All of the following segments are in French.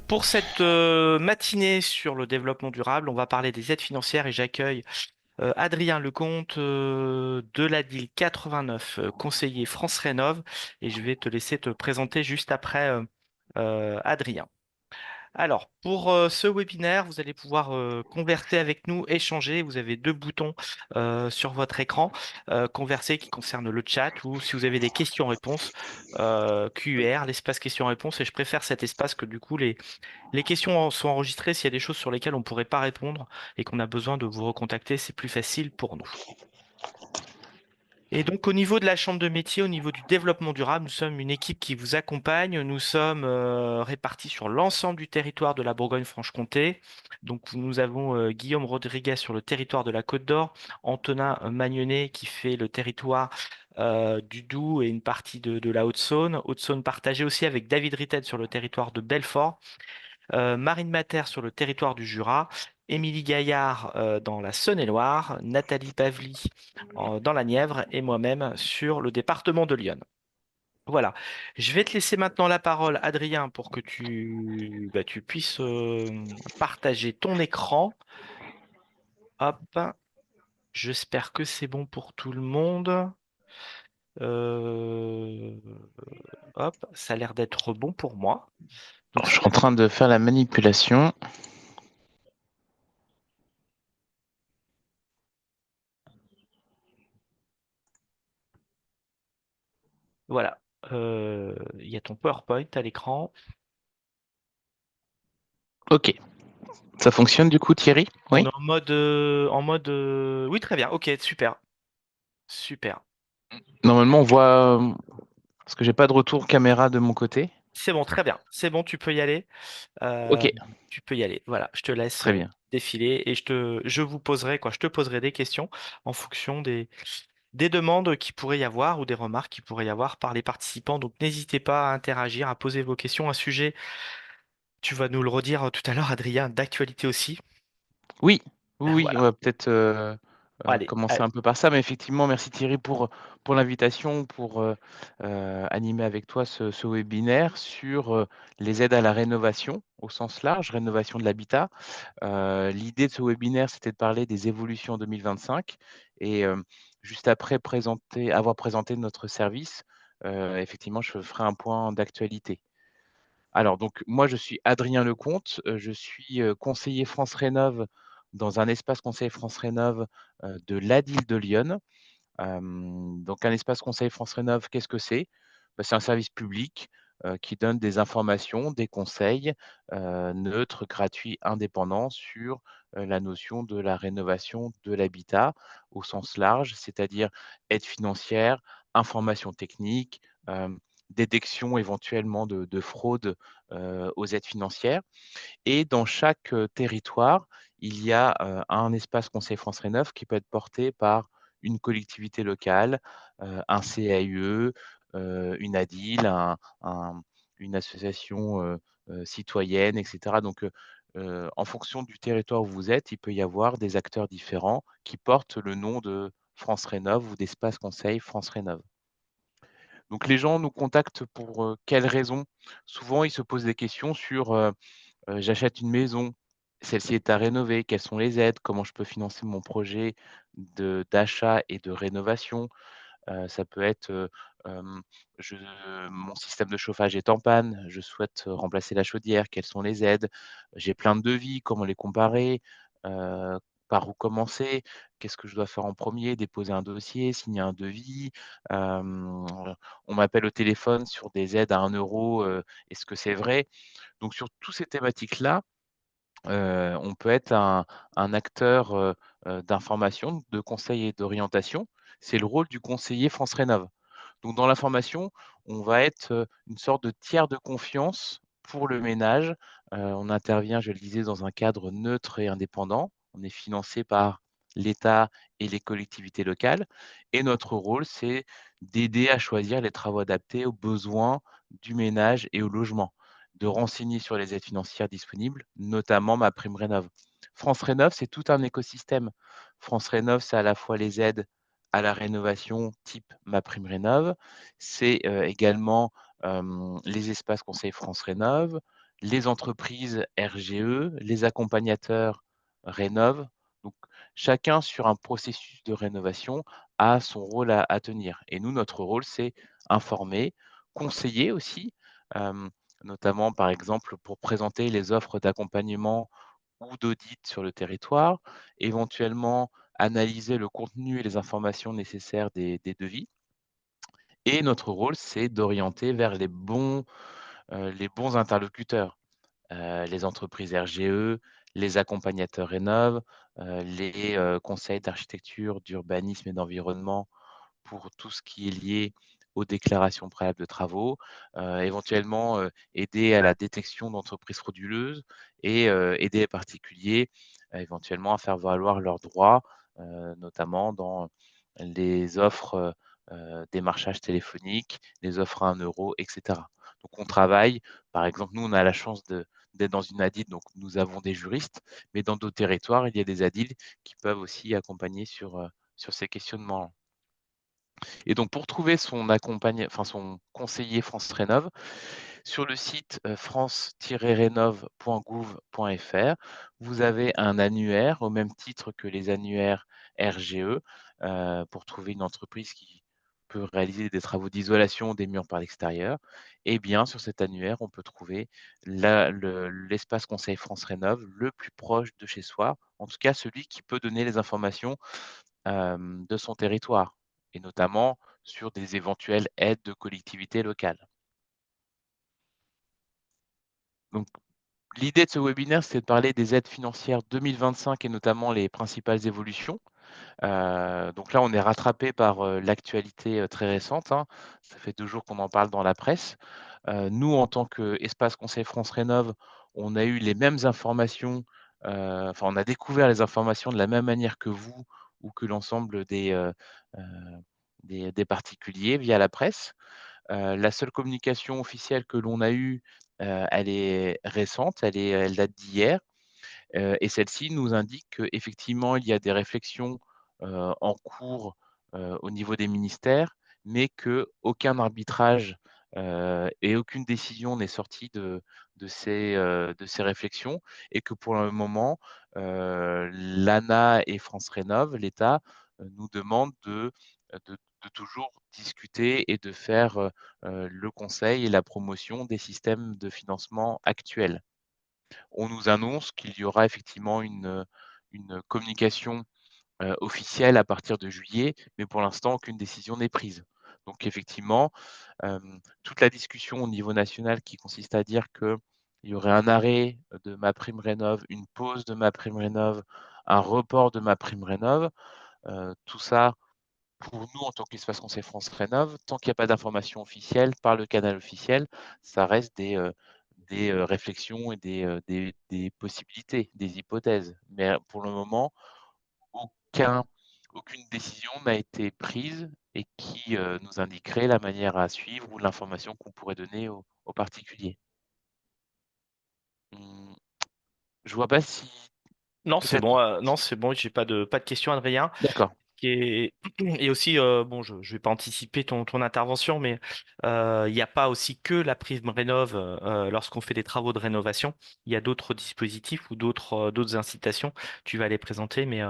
Pour cette matinée sur le développement durable, on va parler des aides financières et j'accueille Adrien Lecomte de la DIL 89, conseiller France Rénov, et je vais te laisser te présenter juste après Adrien. Alors, pour ce webinaire, vous allez pouvoir converser avec nous, échanger. Vous avez deux boutons sur votre écran, converser qui concerne le chat ou si vous avez des questions-réponses, QR, l'espace questions-réponses. Et je préfère cet espace que du coup les questions sont enregistrées. S'il y a des choses sur lesquelles on ne pourrait pas répondre et qu'on a besoin de vous recontacter, c'est plus facile pour nous. Et donc, au niveau de la chambre de métier, au niveau du développement durable, nous sommes une équipe qui vous accompagne. Nous sommes répartis sur l'ensemble du territoire de la Bourgogne-Franche-Comté. Donc, nous avons Guillaume Rodriguez sur le territoire de la Côte d'Or, Antonin Magnonnet qui fait le territoire du Doubs et une partie de la Haute-Saône. Haute-Saône partagée aussi avec David Ritted sur le territoire de Belfort. Marine Mater sur le territoire du Jura, Émilie Gaillard dans la Saône-et-Loire, Nathalie Pavly dans la Nièvre et moi-même sur le département de l'Yonne. Voilà. Je vais te laisser maintenant la parole, Adrien, pour que tu puisses partager ton écran. Hop, j'espère que c'est bon pour tout le monde. Euh, Hop, ça a l'air d'être bon pour moi. Donc, Je suis en train de faire la manipulation. voilà. Il y a ton PowerPoint à l'écran. Ok. Ça fonctionne du coup, Thierry? On Oui? est en mode, oui, très bien. Ok, super, super. Normalement, on voit. Parce que j'ai pas de retour caméra de mon côté. C'est bon, très bien. C'est bon, tu peux y aller. Ok, Euh, Tu peux y aller. Voilà, je te laisse très bien. défiler et je vous poserai quoi, je te poserai des questions en fonction des demandes qui pourrait y avoir ou des remarques qui pourrait y avoir par les participants. Donc, n'hésitez pas à interagir, à poser vos questions. Un sujet, tu vas nous le redire tout à l'heure, Adrien, d'actualité aussi. Oui, oui, on Voilà. va peut-être Allez, commencer allez. un peu par ça. Mais effectivement, merci Thierry pour l'invitation, pour animer avec toi ce webinaire sur les aides à la rénovation au sens large, rénovation de l'habitat. L'idée de ce webinaire, c'était de parler des évolutions en 2025 et juste après avoir présenté notre service, effectivement, je ferai un point d'actualité. Alors donc moi, je suis Adrien Lecomte, je suis, conseiller France Rénov' dans un espace conseil France Rénov', de l'ADIL de Lyon. Donc un espace conseil France Rénov', qu'est-ce que c'est? Bah, c'est un service public, qui donne des informations, des conseils, neutres, gratuits, indépendants sur, la notion de la rénovation de l'habitat au sens large, c'est-à-dire aide financière, information technique, détection éventuellement de fraude, aux aides financières. Et dans chaque, territoire, il y a, un espace conseil France Rénov' qui peut être porté par une collectivité locale, un CAUE, une ADIL, un une association, citoyenne et cetera. Donc, en fonction du territoire où vous êtes, il peut y avoir des acteurs différents qui portent le nom de France Rénov' ou d'espace conseil France Rénov'. Donc les gens nous contactent pour, quelles raisons? Souvent, ils se posent des questions sur, j'achète une maison, celle-ci est à rénover, quelles sont les aides? Comment je peux financer mon projet d'achat et de rénovation? Ça peut être, je mon système de chauffage est en panne, je souhaite remplacer la chaudière, quelles sont les aides? J'ai plein de devis, comment les comparer? Heu, Par où commencer? Qu'est-ce que je dois faire en premier? Déposer un dossier, signer un devis? Hem, on m'appelle au téléphone sur des aides à 1 €, est-ce que c'est vrai? Donc sur tous ces thématiques-là, on peut être un acteur, d'information, de conseil et d'orientation. C'est le rôle du conseiller France Rénov'. Donc dans la formation, on va être, une sorte de tiers de confiance pour le ménage. On intervient, je le disais, dans un cadre neutre et indépendant. On est financé par l'État et les collectivités locales et notre rôle, c'est d'aider à choisir les travaux adaptés aux besoins du ménage et au logement, de renseigner sur les aides financières disponibles, notamment MaPrimeRénov'. France Rénov', c'est tout un écosystème. France Rénov', c'est à la fois les aides à la rénovation type MaPrimeRénov'. C'est, également, les espaces conseils France Rénov', les entreprises RGE, les accompagnateurs Rénov'. Donc chacun sur un processus de rénovation a son rôle à tenir et nous, notre rôle, c'est informer, conseiller aussi, hem, notamment, par exemple, pour présenter les offres d'accompagnement ou d'audit sur le territoire, éventuellement analyser le contenu et les informations nécessaires des devis et notre rôle, c'est d'orienter vers les bons interlocuteurs, les entreprises RGE, les accompagnateurs Rénov', les, conseils d'architecture, d'urbanisme et d'environnement pour tout ce qui est lié aux déclarations préalables de travaux, éventuellement, aider à la détection d'entreprises frauduleuses et aider les particuliers, éventuellement à faire valoir leurs droits, notamment dans les offres, démarchage téléphonique, les offres à 1 € et cetera. Donc on travaille par exemple, nous, on a la chance d'être dans une ADID, donc nous avons des juristes, mais dans d'autres territoires, il y a des ADID qui peuvent aussi accompagner sur ces questionnements. Et donc pour trouver son conseiller France Rénov', sur le site, france-rénov.gouv.fr, vous avez un annuaire au même titre que les annuaires RGE, pour trouver une entreprise qui peut réaliser des travaux d'isolation des murs par l'extérieur. Et bien sur cet annuaire, on peut trouver l'espace conseil France Rénov' le plus proche de chez soi, en tout cas celui qui peut donner les informations de son territoire et notamment sur des éventuelles aides de collectivités locales. Donc l'idée de ce webinaire, c'est de parler des aides financières 2025 et notamment les principales évolutions. Donc là, on est rattrapé par, l'actualité, très récente, hein. Ça fait 2 jours qu'on en parle dans la presse. Nous, en tant qu'Espace Conseil France Rénov', on a eu les mêmes informations, enfin, on a découvert les informations de la même manière que vous ou que l'ensemble heu, des particuliers via la presse. La seule communication officielle que l'on a eue, elle est récente, elle date d'hier. Et celle-ci nous indique qu'effectivement, il y a des réflexions, en cours, au niveau des ministères, mais qu'aucun arbitrage, et aucune décision n'est sortie de ces réflexions et que pour le moment, l'ANA et France Rénov', l'État, nous demandent de toujours discuter et de faire, le conseil et la promotion des systèmes de financement actuels. On nous annonce qu'il y aura effectivement une communication, officielle à partir de juillet, mais pour l'instant, aucune décision n'est prise. Donc effectivement, toute la discussion au niveau national qui consiste à dire qu'il y aurait un arrêt de MaPrimeRénov', une pause de MaPrimeRénov', un report de MaPrimeRénov', tout ça pour nous, en tant qu'Espace Conseil France Rénov', tant qu'il n'y a pas d'information officielle par le canal officiel, ça reste des réflexions et des possibilités, des hypothèses. Mais pour le moment, aucun aucune décision n'a été prise et qui, nous indiquerait la manière à suivre ou l'information qu'on pourrait donner aux particuliers. Mmh, je vois pas si Non, c'est peut-être bon, non, c'est bon, j'ai pas de questions, Adrien. d'accord. Et, et aussi, bon, je vais pas anticiper ton intervention, mais il n'y a pas aussi que la prime rénov lorsqu'on fait des travaux de rénovation. Il y a d'autres dispositifs ou d'autres incitations. Tu vas les présenter, mais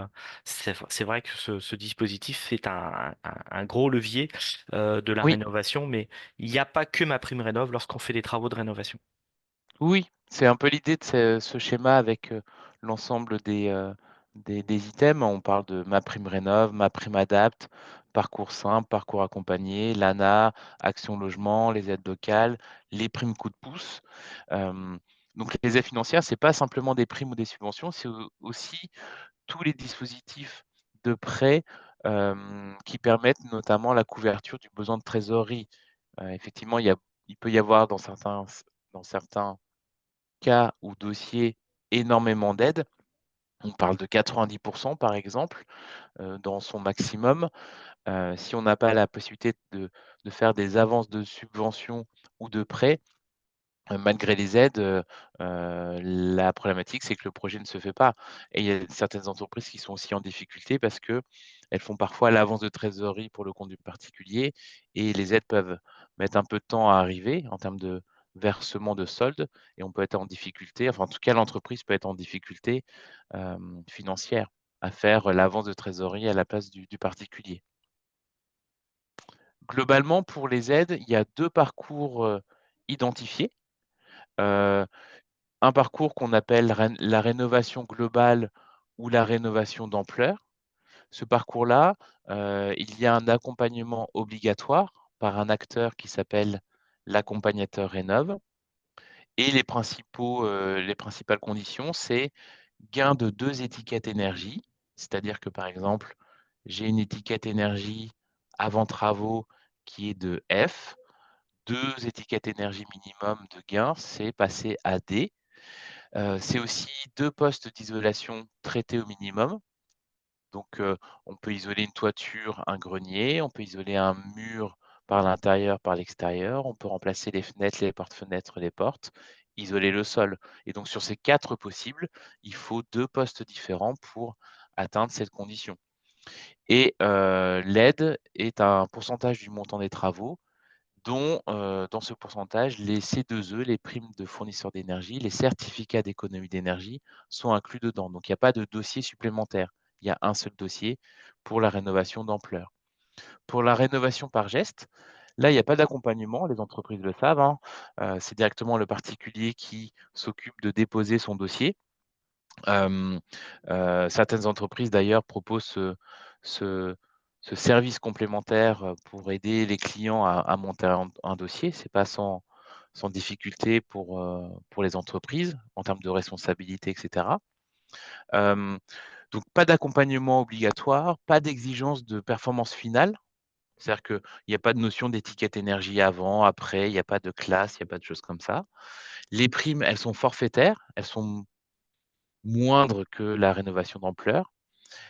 c'est vrai que ce dispositif est un gros levier de la Oui. rénovation, mais il n'y a pas que ma prime rénov lorsqu'on fait des travaux de rénovation. Oui, c'est un peu l'idée de ce schéma avec, l'ensemble des items. On parle de MaPrimeRénov', MaPrimeAdapt', Parcours Simple, Parcours Accompagné, l'ANA, Action Logement, les aides locales, les primes coup de pouce. Hem, donc les aides financières, c'est pas simplement des primes ou des subventions, c'est aussi tous les dispositifs de prêt, qui permettent notamment la couverture du besoin de trésorerie. Effectivement, il peut y avoir dans certains cas ou dossier énormément d'aide. On parle de 90 par exemple, dans son maximum. Si on n'a pas la possibilité de faire des avances de subventions ou de prêts, malgré les aides, la problématique, c'est que le projet ne se fait pas et il y a certaines entreprises qui sont aussi en difficulté parce que, elles font parfois l'avance de trésorerie pour le compte du particulier et les aides peuvent mettre un peu de temps à arriver en termes de versement de solde et on peut être en difficulté, enfin en tout cas l'entreprise peut être en difficulté financière à faire l'avance de trésorerie à la place du particulier. Globalement, pour les aides, il y a 2 parcours, identifiés. Heu, un parcours qu'on appelle la rénovation globale ou la rénovation d'ampleur. Ce parcours-là, il y a un accompagnement obligatoire par un acteur qui s'appelle l'accompagnateur Rénov et les principales conditions, c'est gain de 2 étiquettes énergie. C'est-à-dire que, par exemple, j'ai une étiquette énergie avant travaux qui est de F. 2 étiquettes énergie minimum de gain, c'est passer à D. C'est aussi 2 postes d'isolation traités au minimum. Donc, on peut isoler une toiture, un grenier, on peut isoler un mur par l'intérieur, par l'extérieur, on peut remplacer les fenêtres, les porte-fenêtres, les portes, isoler le sol. Et donc sur ces 4 possibles, il faut 2 postes différents pour atteindre cette condition. Et l'aide est un pourcentage du montant des travaux dont, dans ce pourcentage, les C2E, les primes de fournisseurs d'énergie, les certificats d'économie d'énergie sont inclus dedans. Donc il n'y a pas de dossier supplémentaire. Il y a un seul dossier pour la rénovation d'ampleur. Pour la rénovation par geste, là, il n'y a pas d'accompagnement, les entreprises le savent, hein. C'est directement le particulier qui s'occupe de déposer son dossier. Hem, certaines entreprises d'ailleurs proposent ce ce service complémentaire, pour aider les clients à monter un dossier. C'est pas sans difficulté pour les entreprises en termes de responsabilité et cetera. Hem, donc pas d'accompagnement obligatoire, pas d'exigence de performance finale. C'est-à-dire qu'il y a pas de notion d'étiquette énergie avant, après, il y a pas de classe, il y a pas de choses comme ça. Les primes, elles sont forfaitaires, elles sont moindres que la rénovation d'ampleur.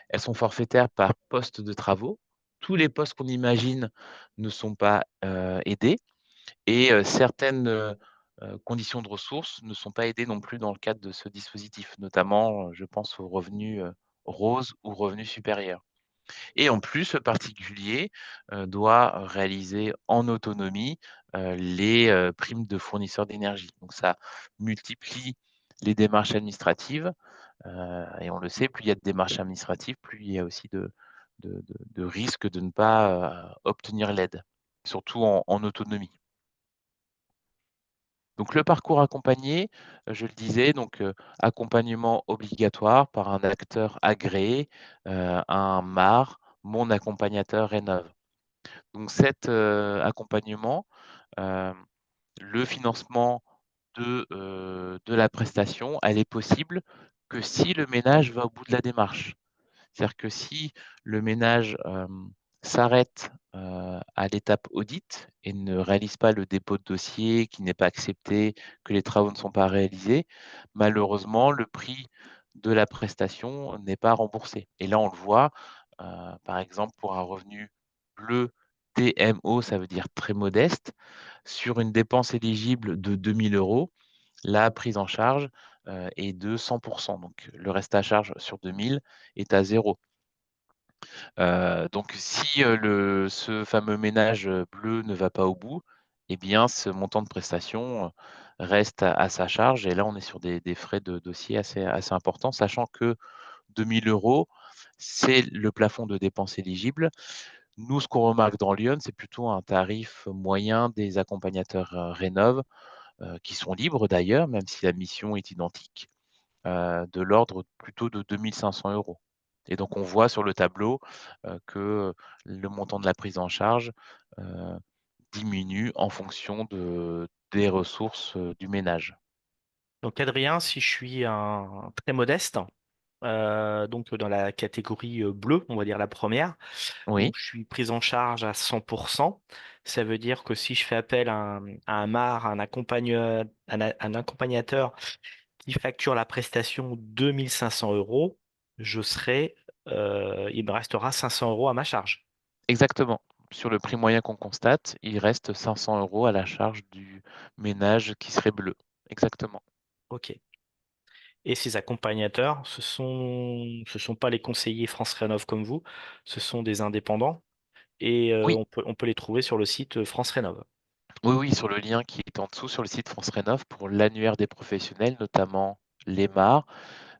Elles sont forfaitaires par poste de travaux. Tous les postes qu'on imagine ne sont pas, aidés et certaines, conditions de ressources ne sont pas aidées non plus dans le cadre de ce dispositif, notamment, je pense aux revenus, roses ou revenus supérieurs et en plus, le particulier, doit réaliser en autonomie, les, primes de fournisseurs d'énergie. Donc ça multiplie les démarches administratives. Et on le sait, plus il y a de démarches administratives, plus il y a aussi de risques de ne pas, obtenir l'aide, surtout en autonomie. Donc le parcours accompagné, je le disais, donc accompagnement obligatoire par un acteur agréé, un MAR, mon accompagnateur rénove. Donc cet, accompagnement, hem, le financement de la prestation, elle est possible que si le ménage va au bout de la démarche. C'est-à-dire que si le ménage, s'arrête, à l'étape audit et ne réalise pas le dépôt de dossier, qui n'est pas accepté, que les travaux ne sont pas réalisés, malheureusement, le prix de la prestation n'est pas remboursé. Et là, on le voit, par exemple, pour un revenu bleu TMO, ça veut dire très modeste, sur une dépense éligible de 2 000 €, la prise en charge, est de 100. Donc le reste à charge sur 2 000 est à 0. Donc si, ce fameux ménage, bleu ne va pas au bout, eh bien ce montant de prestation, reste à sa charge et là on est sur des frais de dossier assez importants, sachant que 2 000 €, c'est le plafond de dépenses éligibles. Nous, ce qu'on remarque dans Lyon, c'est plutôt un tarif moyen des accompagnateurs, rénov', qui sont libres d'ailleurs, même si la mission est identique, de l'ordre plutôt de 2 500 €. Et donc on voit sur le tableau, que le montant de la prise en charge, heu, diminue en fonction des ressources, du ménage. Donc Adrien, si je suis un très modeste, donc dans la catégorie bleue, on va dire la première, Oui, donc je suis pris en charge à 100%. Ça veut dire que si je fais appel à un MAR, un accompagnateur qui facture la prestation 2500 euros, il me restera 500 euros à ma charge. exactement. Sur le prix moyen qu'on constate, il reste 500 € à la charge du ménage qui serait bleu. Exactement. Ok. Et ces accompagnateurs, ce sont pas les conseillers France Rénov comme vous, ce sont des indépendants et Oui, on peut les trouver sur le site France Rénov. oui, oui, sur le lien qui est en dessous sur le site France Rénov pour l'annuaire des professionnels, notamment l'EMAR,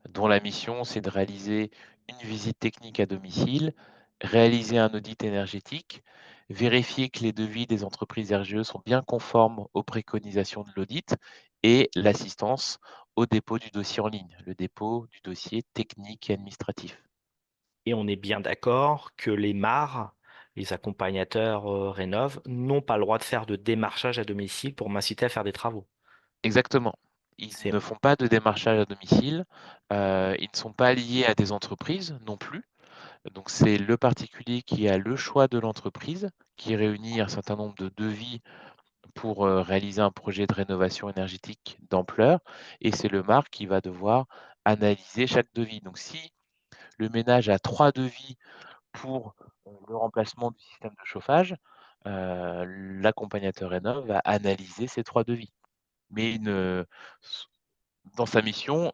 dont la mission, c'est de réaliser une visite technique à domicile, réaliser un audit énergétique, vérifier que les devis des entreprises RGE sont bien conformes aux préconisations de l'audit et l'assistance au dépôt du dossier en ligne, le dépôt du dossier technique et administratif. Et on est bien d'accord que les MAR, les accompagnateurs Rénov, n'ont pas le droit de faire de démarchage à domicile pour m'inciter à faire des travaux. Exactement. Ils C'est ne font pas de démarchage à domicile, ils ne sont pas liés à des entreprises non plus. Donc c'est le particulier qui a le choix de l'entreprise, qui réunit un certain nombre de devis pour, réaliser un projet de rénovation énergétique d'ampleur et c'est le MAR qui va devoir analyser chaque devis. Donc si le ménage a 3 devis pour, le remplacement du système de chauffage, l'accompagnateur Rénov va analyser ces 3 devis. Mais il ne dans sa mission,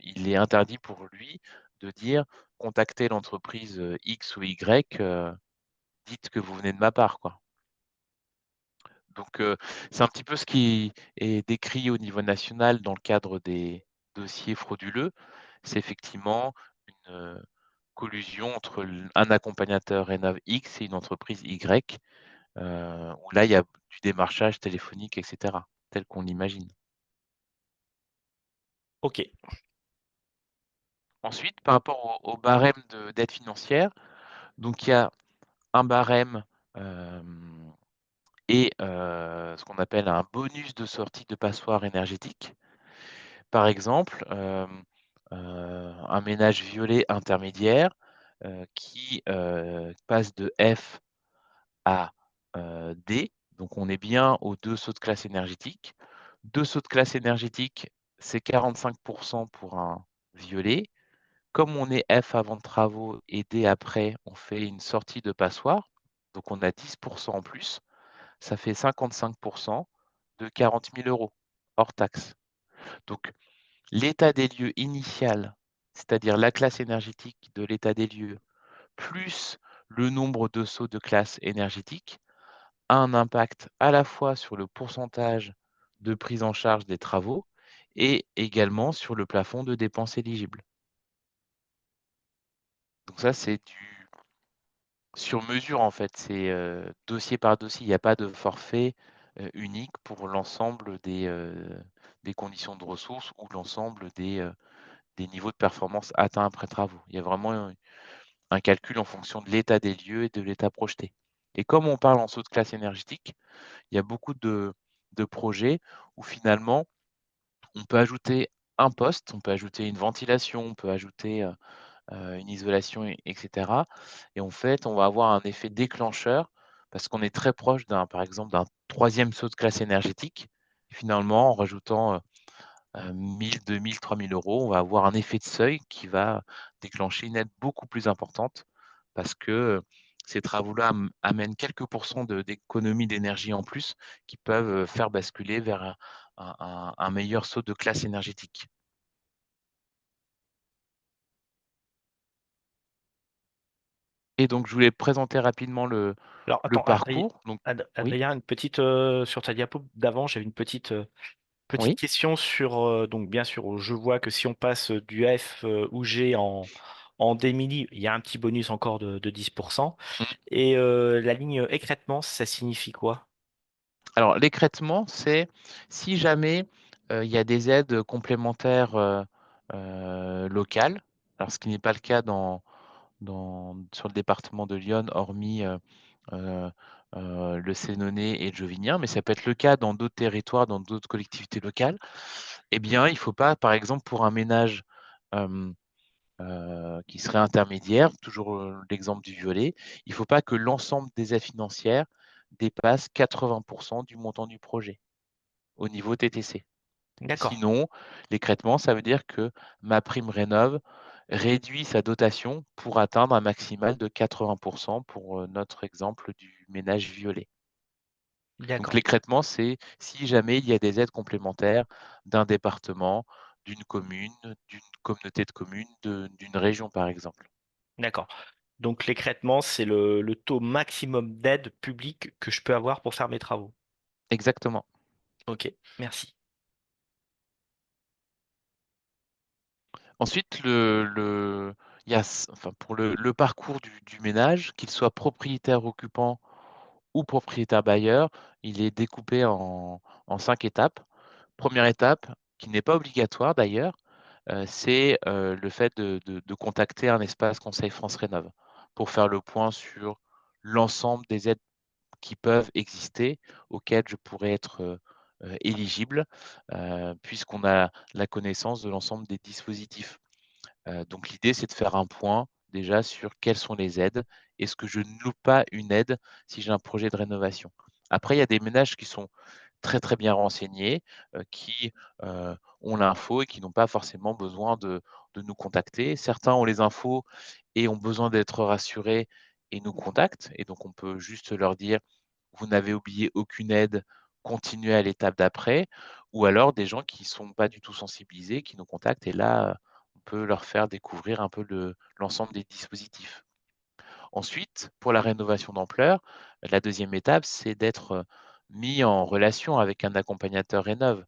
il est interdit pour lui de dire: «Contactez l'entreprise, X ou Y, dites que vous venez de ma part», quoi. Donc, c'est un petit peu ce qui est décrit au niveau national dans le cadre des dossiers frauduleux. C'est effectivement une, collusion entre un accompagnateur Rénov X et une entreprise Y, où là, il y a du démarchage téléphonique et cetera, tel qu'on l'imagine. OK. Ensuite, par rapport au barème d'aide financière, donc il y a un barème, hem et ce qu'on appelle un bonus de sortie de passoire énergétique. Par exemple, un ménage violet intermédiaire, qui, passe de F à, D, donc on est bien aux 2 sauts de classe énergétique. 2 sauts de classe énergétique, c'est 45 pour un violet. Comme on est F avant de travaux et D après, on fait une sortie de passoire, donc on a 10 en plus. Ça fait 55 de 40 000 € hors taxes. Donc l'état des lieux initial, c'est-à-dire la classe énergétique de l'état des lieux, plus le nombre de sauts de classe énergétique, a un impact à la fois sur le pourcentage de prise en charge des travaux et également sur le plafond de dépenses éligibles. Donc ça, c'est du sur mesure, en fait, c'est, dossier par dossier. Il n'y a pas de forfait, unique pour l'ensemble des conditions de ressources ou l'ensemble des niveaux de performance atteints après travaux. Il y a vraiment un calcul en fonction de l'état des lieux et de l'état projeté. Et comme on parle en saut de classe énergétique, il y a beaucoup de projets où finalement on peut ajouter un poste, on peut ajouter une ventilation, on peut ajouter, une isolation et cetera et en fait, on va avoir un effet déclencheur parce qu'on est très proche par exemple, d'un troisième saut de classe énergétique. Finalement, en rajoutant, 1 000, 2 000, 3 000 €, on va avoir un effet de seuil qui va déclencher une aide beaucoup plus importante parce que, ces travaux-là amènent quelques pourcents d'économie d'énergie en plus qui peuvent, faire basculer vers un meilleur saut de classe énergétique. Et donc je voulais présenter rapidement Alors le attends, parcours, donc oui, Adrien, une petite sur ta diapo d'avant, j'avais une petite oui, question sur donc bien sûr, je vois que si on passe du F ou G en démili, il y a un petit bonus encore de 10%. mmh. Et la ligne écrêtement, ça signifie quoi? Alors l'écrêtement, c'est si jamais, il y a des aides complémentaires, locales, alors ce qui n'est pas le cas sur le département de l'Yonne hormis, heu le Sénonais et le Jovinien, mais ça peut être le cas dans d'autres territoires, dans d'autres collectivités locales. Eh bien, il faut pas, par exemple, pour un ménage, hem, qui serait intermédiaire, toujours, l'exemple du violet, il faut pas que l'ensemble des aides financières dépasse 80 du montant du projet, au niveau TTC. D'accord, Sinon, l'écrêtement, ça veut dire que MaPrimeRénov' réduit sa dotation pour atteindre un maximal de 80 pour, notre exemple du ménage violet. Donc d'accord. l'écrêtement, c'est si jamais il y a des aides complémentaires d'un département, d'une commune, d'une communauté de communes, d'une région, par exemple. D'accord. Donc l'écrêtement, c'est le taux maximum d'aide publique que je peux avoir pour faire mes travaux. Exactement. Ok, merci. Ensuite, il y a, enfin, pour le parcours du ménage, qu'il soit propriétaire occupant ou propriétaire bailleur, il est découpé en 5 étapes. Première étape, qui n'est pas obligatoire d'ailleurs, c'est le fait de contacter un espace Conseil France Rénov pour faire le point sur l'ensemble des aides qui peuvent exister, auxquelles je pourrais être éligible, puisqu'on a la connaissance de l'ensemble des dispositifs. Donc l'idée, c'est de faire un point déjà sur quelles sont les aides. Est-ce que je ne loupe pas une aide si j'ai un projet de rénovation? Après, il y a des ménages qui sont très, très bien renseignés, qui, ont l'info et qui n'ont pas forcément besoin de nous contacter. Certains ont les infos et ont besoin d'être rassurés et nous contactent et donc on peut juste leur dire: «Vous n'avez oublié aucune aide, continuez à l'étape d'après» ou alors des gens qui sont pas du tout sensibilisés, qui nous contactent et là, on peut leur faire découvrir un peu l'ensemble des dispositifs. Ensuite, pour la rénovation d'ampleur, la deuxième étape, c'est d'être, mis en relation avec un accompagnateur rénov',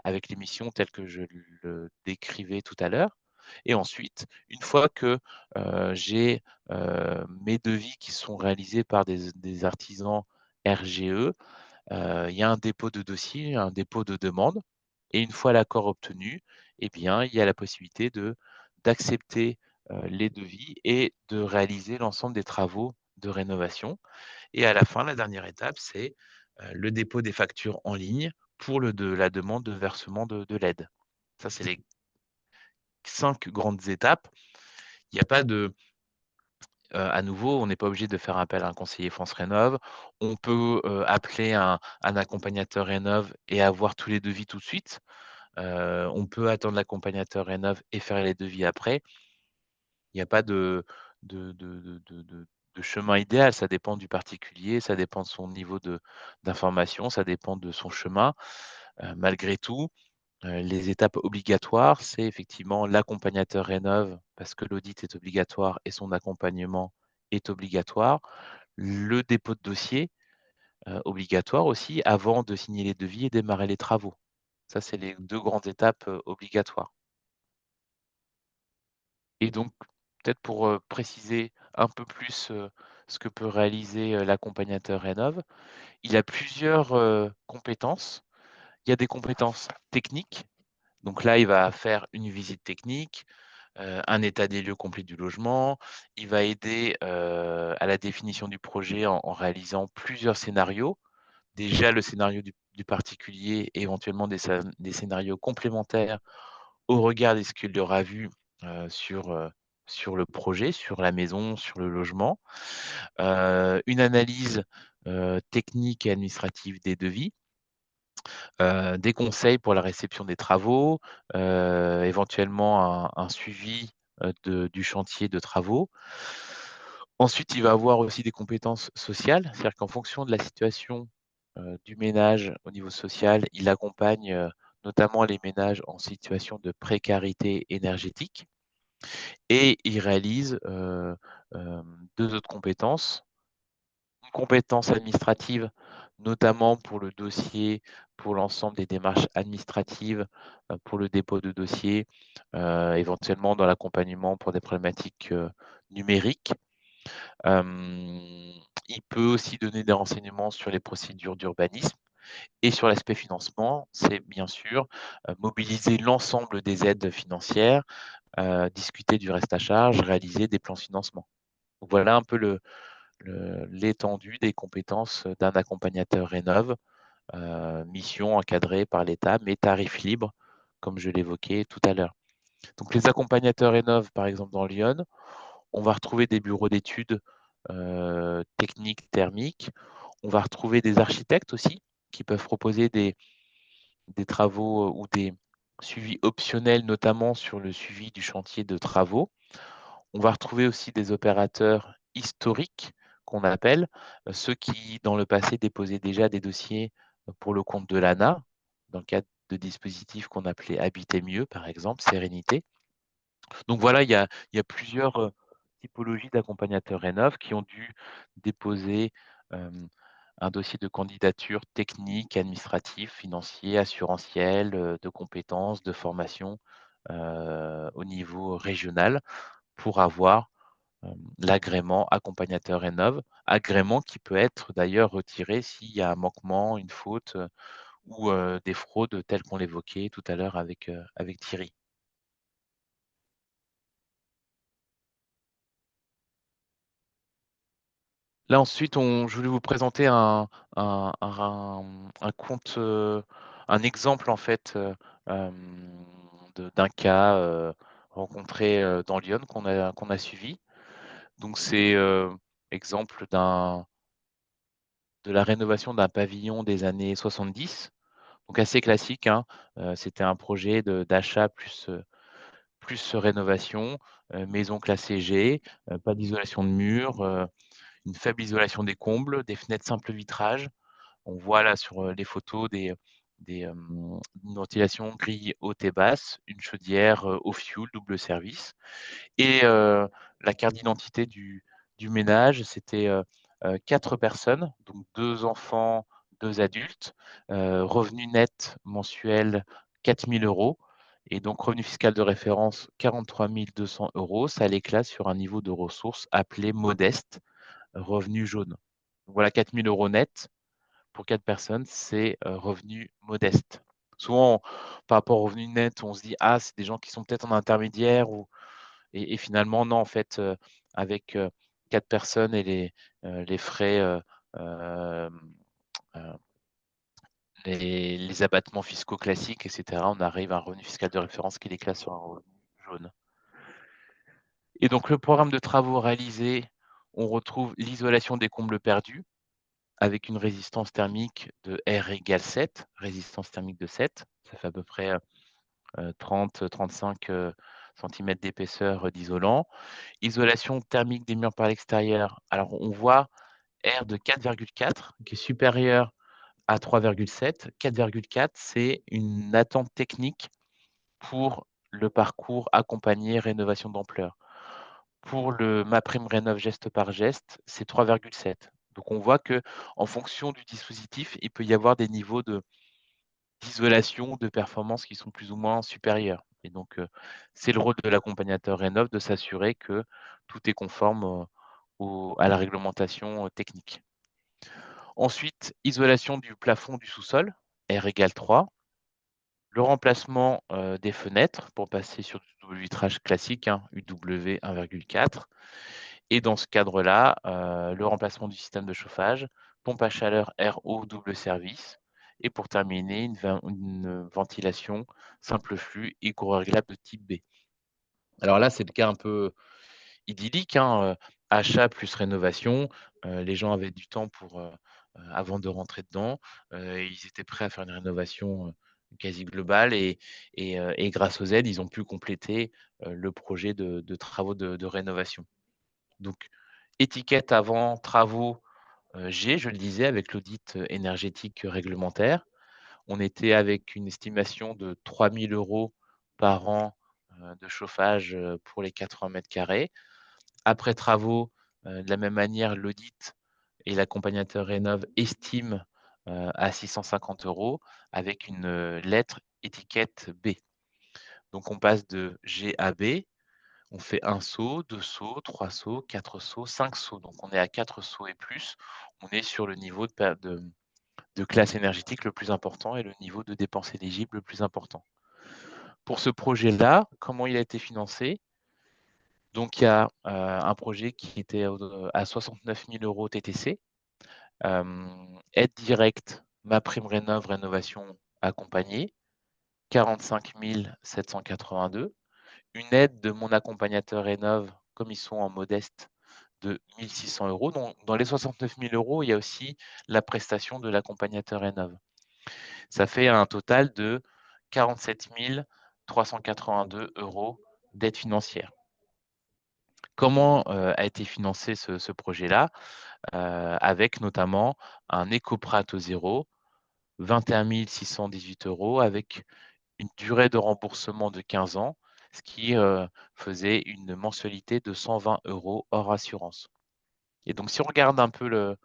avec les missions telles que je le décrivais tout à l'heure. Et ensuite, une fois que, j'ai, mes devis qui sont réalisés par des artisans RGE, il y a un dépôt de dossier, un dépôt de demande et une fois l'accord obtenu, eh bien, il y a la possibilité d'accepter, les devis et de réaliser l'ensemble des travaux de rénovation et à la fin, la dernière étape, c'est, le dépôt des factures en ligne pour la demande de versement de l'aide. Ça, c'est les 5 grandes étapes. Il n'y a pas de à nouveau, on n'est pas obligé de faire appel à un conseiller France Rénov'. On peut, appeler un accompagnateur rénov' et avoir tous les devis tout de suite. On peut attendre l'accompagnateur rénov' et faire les devis après. Il n'y a pas de de de de de de chemin idéal, ça dépend du particulier, ça dépend de son niveau d'information, ça dépend de son chemin. Malgré tout, les étapes obligatoires, c'est effectivement l'accompagnateur rénov' parce que l'audit est obligatoire et son accompagnement est obligatoire. Le dépôt de dossier, obligatoire aussi avant de signer les devis et démarrer les travaux. Ça, c'est les 2 grandes étapes, obligatoires et donc peut-être pour, préciser un peu plus, ce que peut réaliser, l'accompagnateur rénov', il a plusieurs, compétences. Il y a des compétences techniques, donc là, il va faire une visite technique, un état des lieux complet du logement. Il va aider, à la définition du projet en réalisant plusieurs scénarios. Déjà le scénario du particulier et éventuellement des scénarios complémentaires au regard de ce qu'il aura vu, sur le projet, sur la maison, sur le logement. Une analyse, technique et administrative des devis, des conseils pour la réception des travaux, éventuellement un suivi, du chantier de travaux. Ensuite, il va avoir aussi des compétences sociales, c'est-à-dire qu'en fonction de la situation, du ménage au niveau social, il accompagne, notamment les ménages en situation de précarité énergétique et il réalise, 2 autres compétences. Une compétence administrative, notamment pour le dossier, pour l'ensemble des démarches administratives, pour le dépôt de dossier, éventuellement dans l'accompagnement pour des problématiques, numériques. Hem, il peut aussi donner des renseignements sur les procédures d'urbanisme et sur l'aspect financement, c'est bien sûr, mobiliser l'ensemble des aides financières, discuter du reste à charge, réaliser des plans de financement. Donc voilà un peu l'étendue des compétences d'un accompagnateur rénov', mission encadrée par l'État, mais tarif libre, comme je l'évoquais tout à l'heure. Donc les accompagnateurs rénov', par exemple dans Lyon, on va retrouver des bureaux d'études, techniques, thermiques. On va retrouver des architectes aussi, qui peuvent proposer des travaux, ou des suivis optionnels, notamment sur le suivi du chantier de travaux. On va retrouver aussi des opérateurs historiques qu'on appelle, ceux qui, dans le passé, déposaient déjà des dossiers, pour le compte de l'ANA, dans le cadre de dispositifs qu'on appelait Habiter mieux, par exemple, Sérénité. Donc voilà, il y a plusieurs typologies d'accompagnateurs Rénov qui ont dû déposer un dossier de candidature technique, administratif, financier, assurantiel, de compétences, de formation au niveau régional pour avoir l'agrément accompagnateur Rénov, agrément qui peut être d'ailleurs retiré s'il y a un manquement, une faute ou des fraudes telles qu'on l'évoquait tout à l'heure avec Thierry. Là ensuite, je voulais vous présenter un compte, un exemple en fait, d'un cas, rencontré, dans Lyon qu'on a suivi. Donc c'est, exemple de la rénovation d'un pavillon des années 70, donc assez classique, hein. C'était un projet d'achat plus rénovation, maison classée G, pas d'isolation de murs, une faible isolation des combles, des fenêtres simple vitrage. On voit là sur, les photos une ventilation grille haute et basse, une chaudière, au fioul double service et la carte d'identité du ménage, c'était, 4 personnes, donc 2 enfants, 2 adultes, revenu net mensuel 4 000 € et donc revenu fiscal de référence 43 200 €. Ça les classe sur un niveau de ressources appelé modeste, revenu jaune. Voilà 4 000 € net pour 4 personnes, c'est, revenu modeste. Souvent, par rapport au revenu net, on se dit: «Ah, c'est des gens qui sont peut-être en intermédiaire ou» et finalement non, en fait, avec, 4 personnes et les frais, hem, heu, les abattements fiscaux classiques et cetera, on arrive à un revenu fiscal de référence qui les classe sur un revenu jaune. Et donc le programme de travaux réalisé, on retrouve l'isolation des combles perdus avec une résistance thermique de R égale 7, résistance thermique de 7. Ça fait à peu près, 30-35 centimètres d'épaisseur, d'isolant. Isolation thermique des murs par l'extérieur. Alors on voit R de 4,4 qui est supérieur à 3,7. 4,4, c'est une attente technique pour le parcours accompagné rénovation d'ampleur. Pour le MaPrimeRénov' geste par geste, c'est 3,7. Donc on voit que en fonction du dispositif, il peut y avoir des niveaux d'isolation, de performance qui sont plus ou moins supérieurs et donc c'est le rôle de l'accompagnateur Rénov' de s'assurer que tout est conforme, à la réglementation, technique. Ensuite, isolation du plafond du sous-sol, R égale 3. Le remplacement, des fenêtres pour passer sur du double vitrage classique, hein, UW 1,4 et dans ce cadre-là, le remplacement du système de chauffage, pompe à chaleur RO double service et pour terminer, une ventilation simple flux hygroréglable de type B. Alors là, c'est le cas un peu idyllique, hein, achat plus rénovation. Les gens avaient du temps pour, avant de rentrer dedans. Ils étaient prêts à faire une rénovation, quasi globale et grâce aux aides, ils ont pu compléter, le projet de travaux de rénovation. Donc étiquette avant travaux, G, je le disais avec l'audit, énergétique, réglementaire. On était avec une estimation de 3 000 € par an, de chauffage, pour les 80 carrés. Après travaux, de la même manière, l'audit et l'accompagnateur rénov' estiment, à 650 € avec une, lettre étiquette B. Donc on passe de G à B, on fait 1 saut, 2 sauts, 3 sauts, 4 sauts, 5 sauts. Donc on est à 4 sauts et plus. On est sur le niveau de classe énergétique le plus important et le niveau de dépenses éligibles le plus important. Pour ce projet-là, comment il a été financé? Donc il y a, un projet qui était à 69 000 € TTC, aide directe MaPrimeRénov' rénovation accompagnée, 45 782. Une aide de mon accompagnateur rénov', comme ils sont en modeste, de 1 600 €. Donc dans les 69 000 €, il y a aussi la prestation de l'accompagnateur rénov'. Ça fait un total de 47 382 € d'aide financière. Comment, a été financé ce projet-là? Avec notamment un éco-prêt à taux zéro, 21 618 € avec une durée de remboursement de 15 ans, ce qui, faisait une mensualité de 120 € hors assurance. Et donc si on regarde un peu le,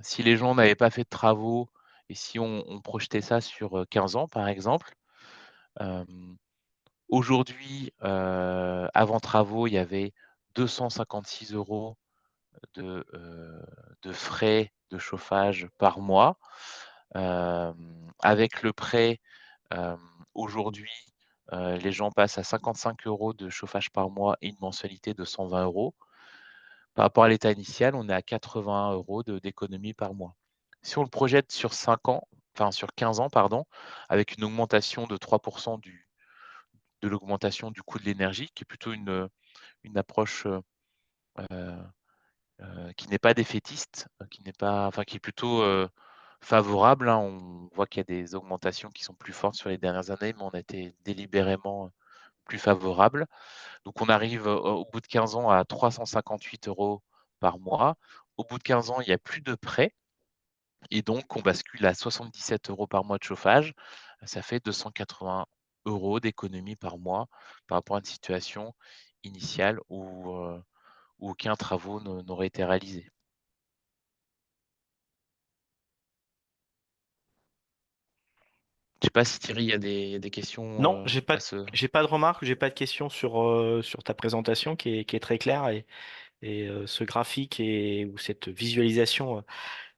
si les gens n'avaient pas fait de travaux et si on projetait ça sur, 15 ans par exemple, hem, aujourd'hui, avant travaux, il y avait 256 € de frais de chauffage par mois. Avec le prêt, hem, aujourd'hui, les gens passent à 55 € de chauffage par mois et une mensualité de 120 €. Par rapport à l'état initial, on est à 81 € d'économie par mois. Si on le projette sur 5 ans, enfin sur 15 ans pardon, avec une augmentation de 3 de l'augmentation du coût de l'énergie, qui est plutôt une approche, qui n'est pas défaitiste, qui n'est pas enfin qui est plutôt, favorable, hein. On voit qu'il y a des augmentations qui sont plus fortes sur les dernières années, mais on a été délibérément, plus favorable. Donc on arrive, au bout de 15 ans à 358 € par mois. Au bout de 15 ans, il y a plus de prêts et donc on bascule à 77 € par mois de chauffage. Ça fait 280 € d'économie par mois par rapport à une situation initiale où aucun travaux n'aurait été réalisé. Je sais pas si Thierry, il y a des questions, Non, à ce j'ai pas de remarques, j'ai pas de questions sur ta présentation qui est très claire ce graphique ou cette visualisation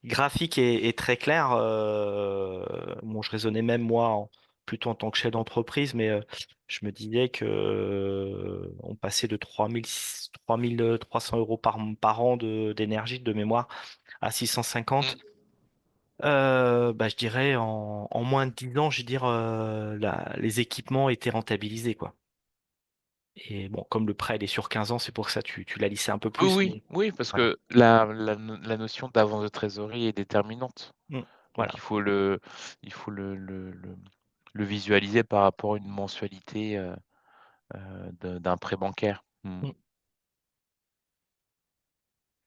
graphique est très claire. Bon, je raisonnais même moi plutôt en tant que chef d'entreprise, mais je me disais que on passait de 3 300 € par an d'énergie de mémoire à 650. mmh. Bah, je dirais en moins de 10 ans, je veux dire, les équipements étaient rentabilisés, quoi. Et bon, comme le prêt il est sur 15 ans, c'est pour ça que tu l'as lissé un peu Oui, plus, oui, mais oui, parce voilà. que la notion d'avance de trésorerie est déterminante. Mm. Donc Voilà. il faut le visualiser par rapport à une mensualité, d'un prêt bancaire. Mmh. Mm.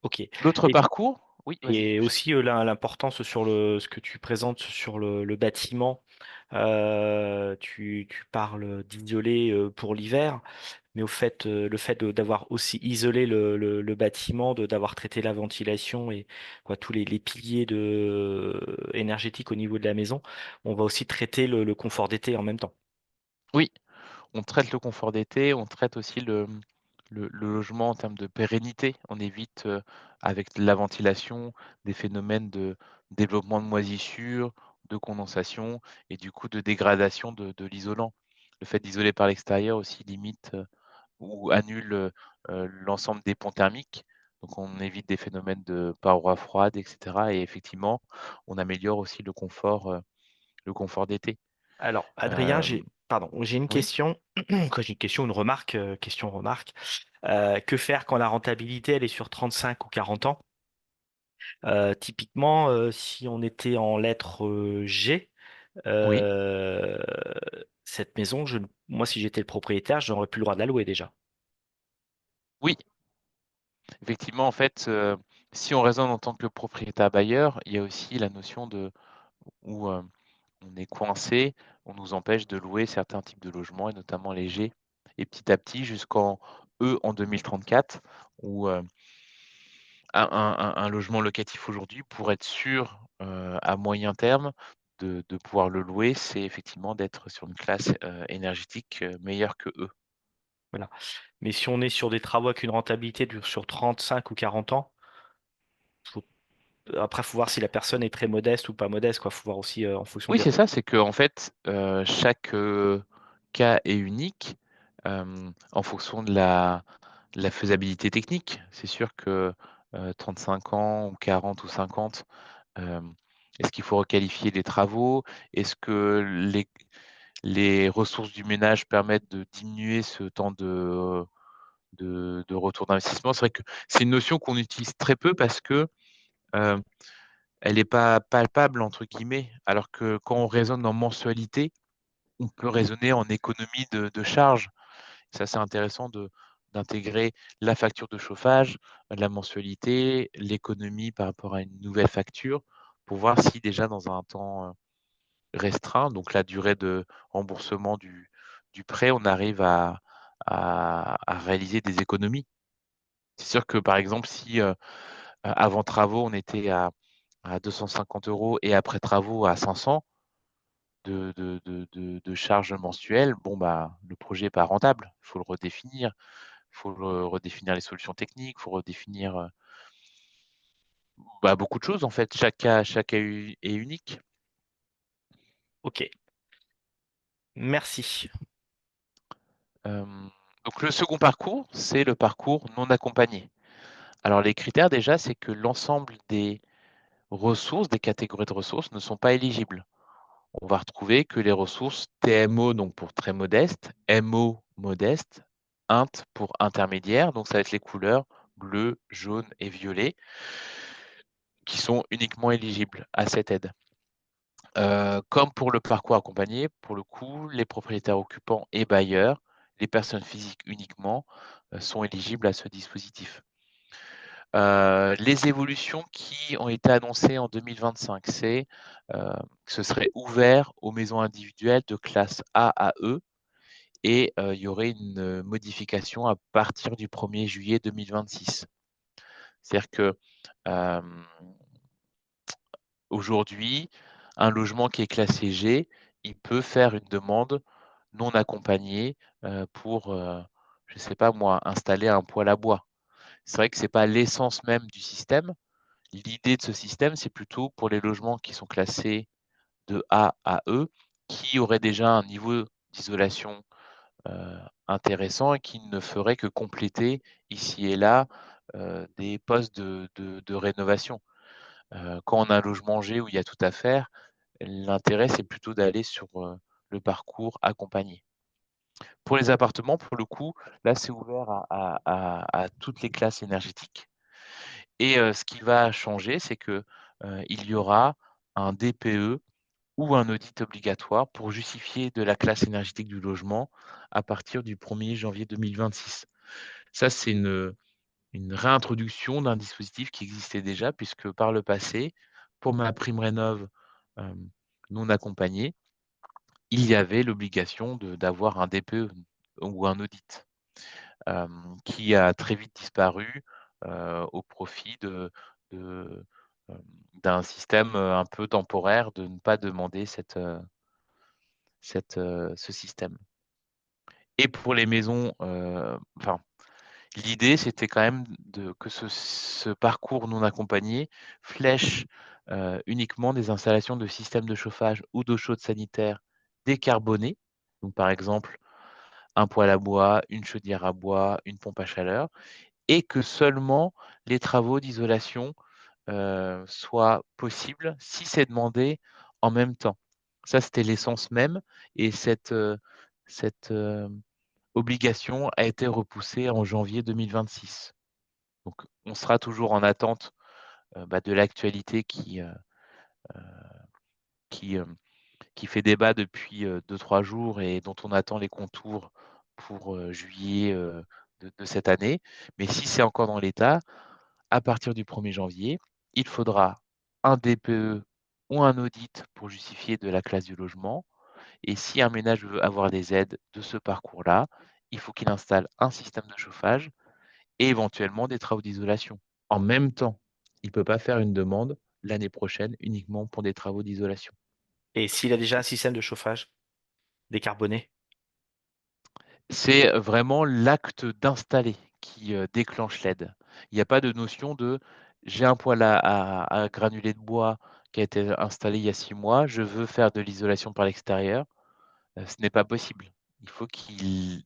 Ok. L'autre parcours oui, vas-y, Et je aussi l'importance sur ce que tu présentes sur le bâtiment. Tu parles d'isoler pour l'hiver, mais le fait d'avoir aussi isolé le bâtiment, d'avoir traité la ventilation et quoi, tous les piliers énergétiques au niveau de la maison, on va aussi traiter le confort d'été en même temps. oui. On traite le confort d'été, on traite aussi le logement en termes de pérennité. On évite, avec la ventilation, des phénomènes de développement de moisissures, de condensation et du coup de dégradation de l'isolant. Le fait d'isoler par l'extérieur aussi limite, ou annule, l'ensemble des ponts thermiques. Donc on évite des phénomènes de parois froides et cetera et effectivement, on améliore aussi le confort d'été. Alors, Adrien, Hem, pardon, j'ai une oui, question. Quand j'ai une question, une remarque, question-remarque. Que faire quand la rentabilité, elle est sur 35 ou 40 ans? Typiquement, si on était en lettre G, oui, euh, cette maison, moi, si j'étais le propriétaire, je n'aurais plus le droit de la louer déjà. oui. Effectivement, en fait, si on raisonne en tant que propriétaire bailleur, il y a aussi la notion de où, on est coincé, on nous empêche de louer certains types de logements et notamment les G et petit à petit jusqu'en en 2034 où, un logement locatif aujourd'hui pour être sûr, à moyen terme de pouvoir le louer, c'est effectivement d'être sur une classe, énergétique, meilleure que eux. Voilà. Mais si on est sur des travaux avec une rentabilité sur 35 ou 40 ans, faut- après, il faut voir si la personne est très modeste ou pas modeste, quoi. Faut voir aussi en fonction Oui, des c'est revenus. ça, c'est qu'en fait, chaque, cas est unique, en fonction de la faisabilité technique. C'est sûr que, 35 ans ou 40 ou 50, hem, est-ce qu'il faut requalifier les travaux? Est-ce que les ressources du ménage permettent de diminuer ce temps de retour d'investissement? C'est vrai que c'est une notion qu'on utilise très peu parce que, heu, elle n'est pas «palpable» entre guillemets, alors que quand on raisonne en mensualité, on peut raisonner en économie de charges. C'est assez intéressant d'intégrer la facture de chauffage, la mensualité, l'économie par rapport à une nouvelle facture pour voir si déjà dans un temps, restreint, donc la durée de remboursement du prêt, on arrive à réaliser des économies. C'est sûr que, par exemple, si, avant travaux, on était à 250 € et après travaux à 500 de charges mensuelles, bon, bah, le projet est pas rentable. Il faut le redéfinir, il faut redéfinir les solutions techniques, il faut redéfinir, bah, beaucoup de choses en fait. Chaque cas est unique. Ok, merci. Hem, donc le second parcours, c'est le parcours non accompagné. Alors les critères déjà, c'est que l'ensemble des ressources, des catégories de ressources ne sont pas éligibles. On va retrouver que les ressources TMO, donc pour très modeste, MO modeste, INT pour intermédiaire, donc ça va être les couleurs bleu, jaune et violet qui sont uniquement éligibles à cette aide. Comme pour le parcours accompagné, pour le coup, les propriétaires occupants et bailleurs, les personnes physiques uniquement, sont éligibles à ce dispositif. Les évolutions qui ont été annoncées en 2025, c'est, que ce serait ouvert aux maisons individuelles de classe A à E et il y aurait une, modification à partir du 1er juillet 2026. C'est-à-dire que, hem, aujourd'hui, un logement qui est classé G, il peut faire une demande non accompagnée, pour, je ne sais pas moi, installer un poêle à bois. C'est vrai que c'est pas l'essence même du système. L'idée de ce système, c'est plutôt pour les logements qui sont classés de A à E, qui auraient déjà un niveau d'isolation, intéressant et qui ne feraient que compléter ici et là, des postes de rénovation. Quand on a un logement G où il y a tout à faire, l'intérêt, c'est plutôt d'aller sur, le parcours accompagné. Pour les appartements, pour le coup, là, c'est ouvert à toutes les classes énergétiques. Et ce qui va changer, c'est que, il y aura un DPE ou un audit obligatoire pour justifier de la classe énergétique du logement à partir du 1er janvier 2026. Ça, c'est une réintroduction d'un dispositif qui existait déjà puisque par le passé, pour ma prime rénov', hem, non accompagnée, il y avait l'obligation d'avoir un DPE ou un audit. Qui a très vite disparu, au profit de, hem, d'un système, un peu temporaire de ne pas demander ce système. Et pour les maisons, enfin, l'idée c'était quand même que ce parcours non accompagné flèche, uniquement des installations de systèmes de chauffage ou d'eau chaude sanitaire décarbonés. Donc par exemple, un poêle à bois, une chaudière à bois, une pompe à chaleur et que seulement les travaux d'isolation, soient possibles si c'est demandé en même temps. Ça, c'était l'essence même et cette obligation a été repoussée en janvier 2026. Donc on sera toujours en attente, bah, de l'actualité qui, qui fait débat depuis, 2-3 jours et dont on attend les contours pour, juillet, de cette année. Mais si c'est encore dans l'état, à partir du 1er janvier, il faudra un DPE ou un audit pour justifier de la classe du logement et si un ménage veut avoir des aides de ce parcours-là, il faut qu'il installe un système de chauffage et éventuellement des travaux d'isolation. En même temps, il ne peut pas faire une demande l'année prochaine uniquement pour des travaux d'isolation. Et s'il a déjà un système de chauffage décarboné? C'est vraiment l'acte d'installer qui, déclenche l'aide. Il n'y a pas de notion de: «J'ai un poêle à granulés de bois qui a été installé il y a 6 mois, je veux faire de l'isolation par l'extérieur», ce n'est pas possible. Il faut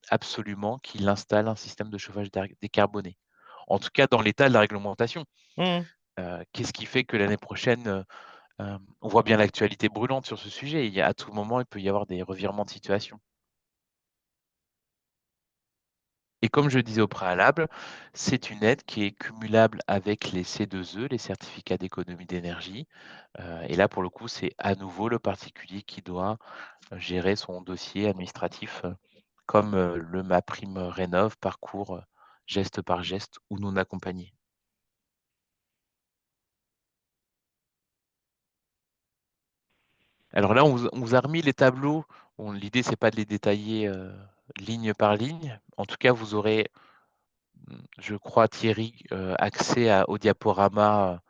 absolument qu'il installe un système de chauffage décarboné. En tout cas dans l'état de la réglementation. Mmh. Qu'est-ce qui fait que l'année prochaine, on voit bien l'actualité brûlante sur ce sujet. À tout moment, il peut y avoir des revirements de situation. Et comme je disais au préalable, c'est une aide qui est cumulable avec les C2E, les certificats d'économie d'énergie. Et là, pour le coup, c'est à nouveau le particulier qui doit gérer son dossier administratif, comme le MaPrimeRénov' parcours, geste par geste ou non accompagné. Alors là, on vous a remis les tableaux. Bon, l'idée, c'est pas de les détailler ligne par ligne. En tout cas, vous aurez, je crois, Thierry, accès au diaporama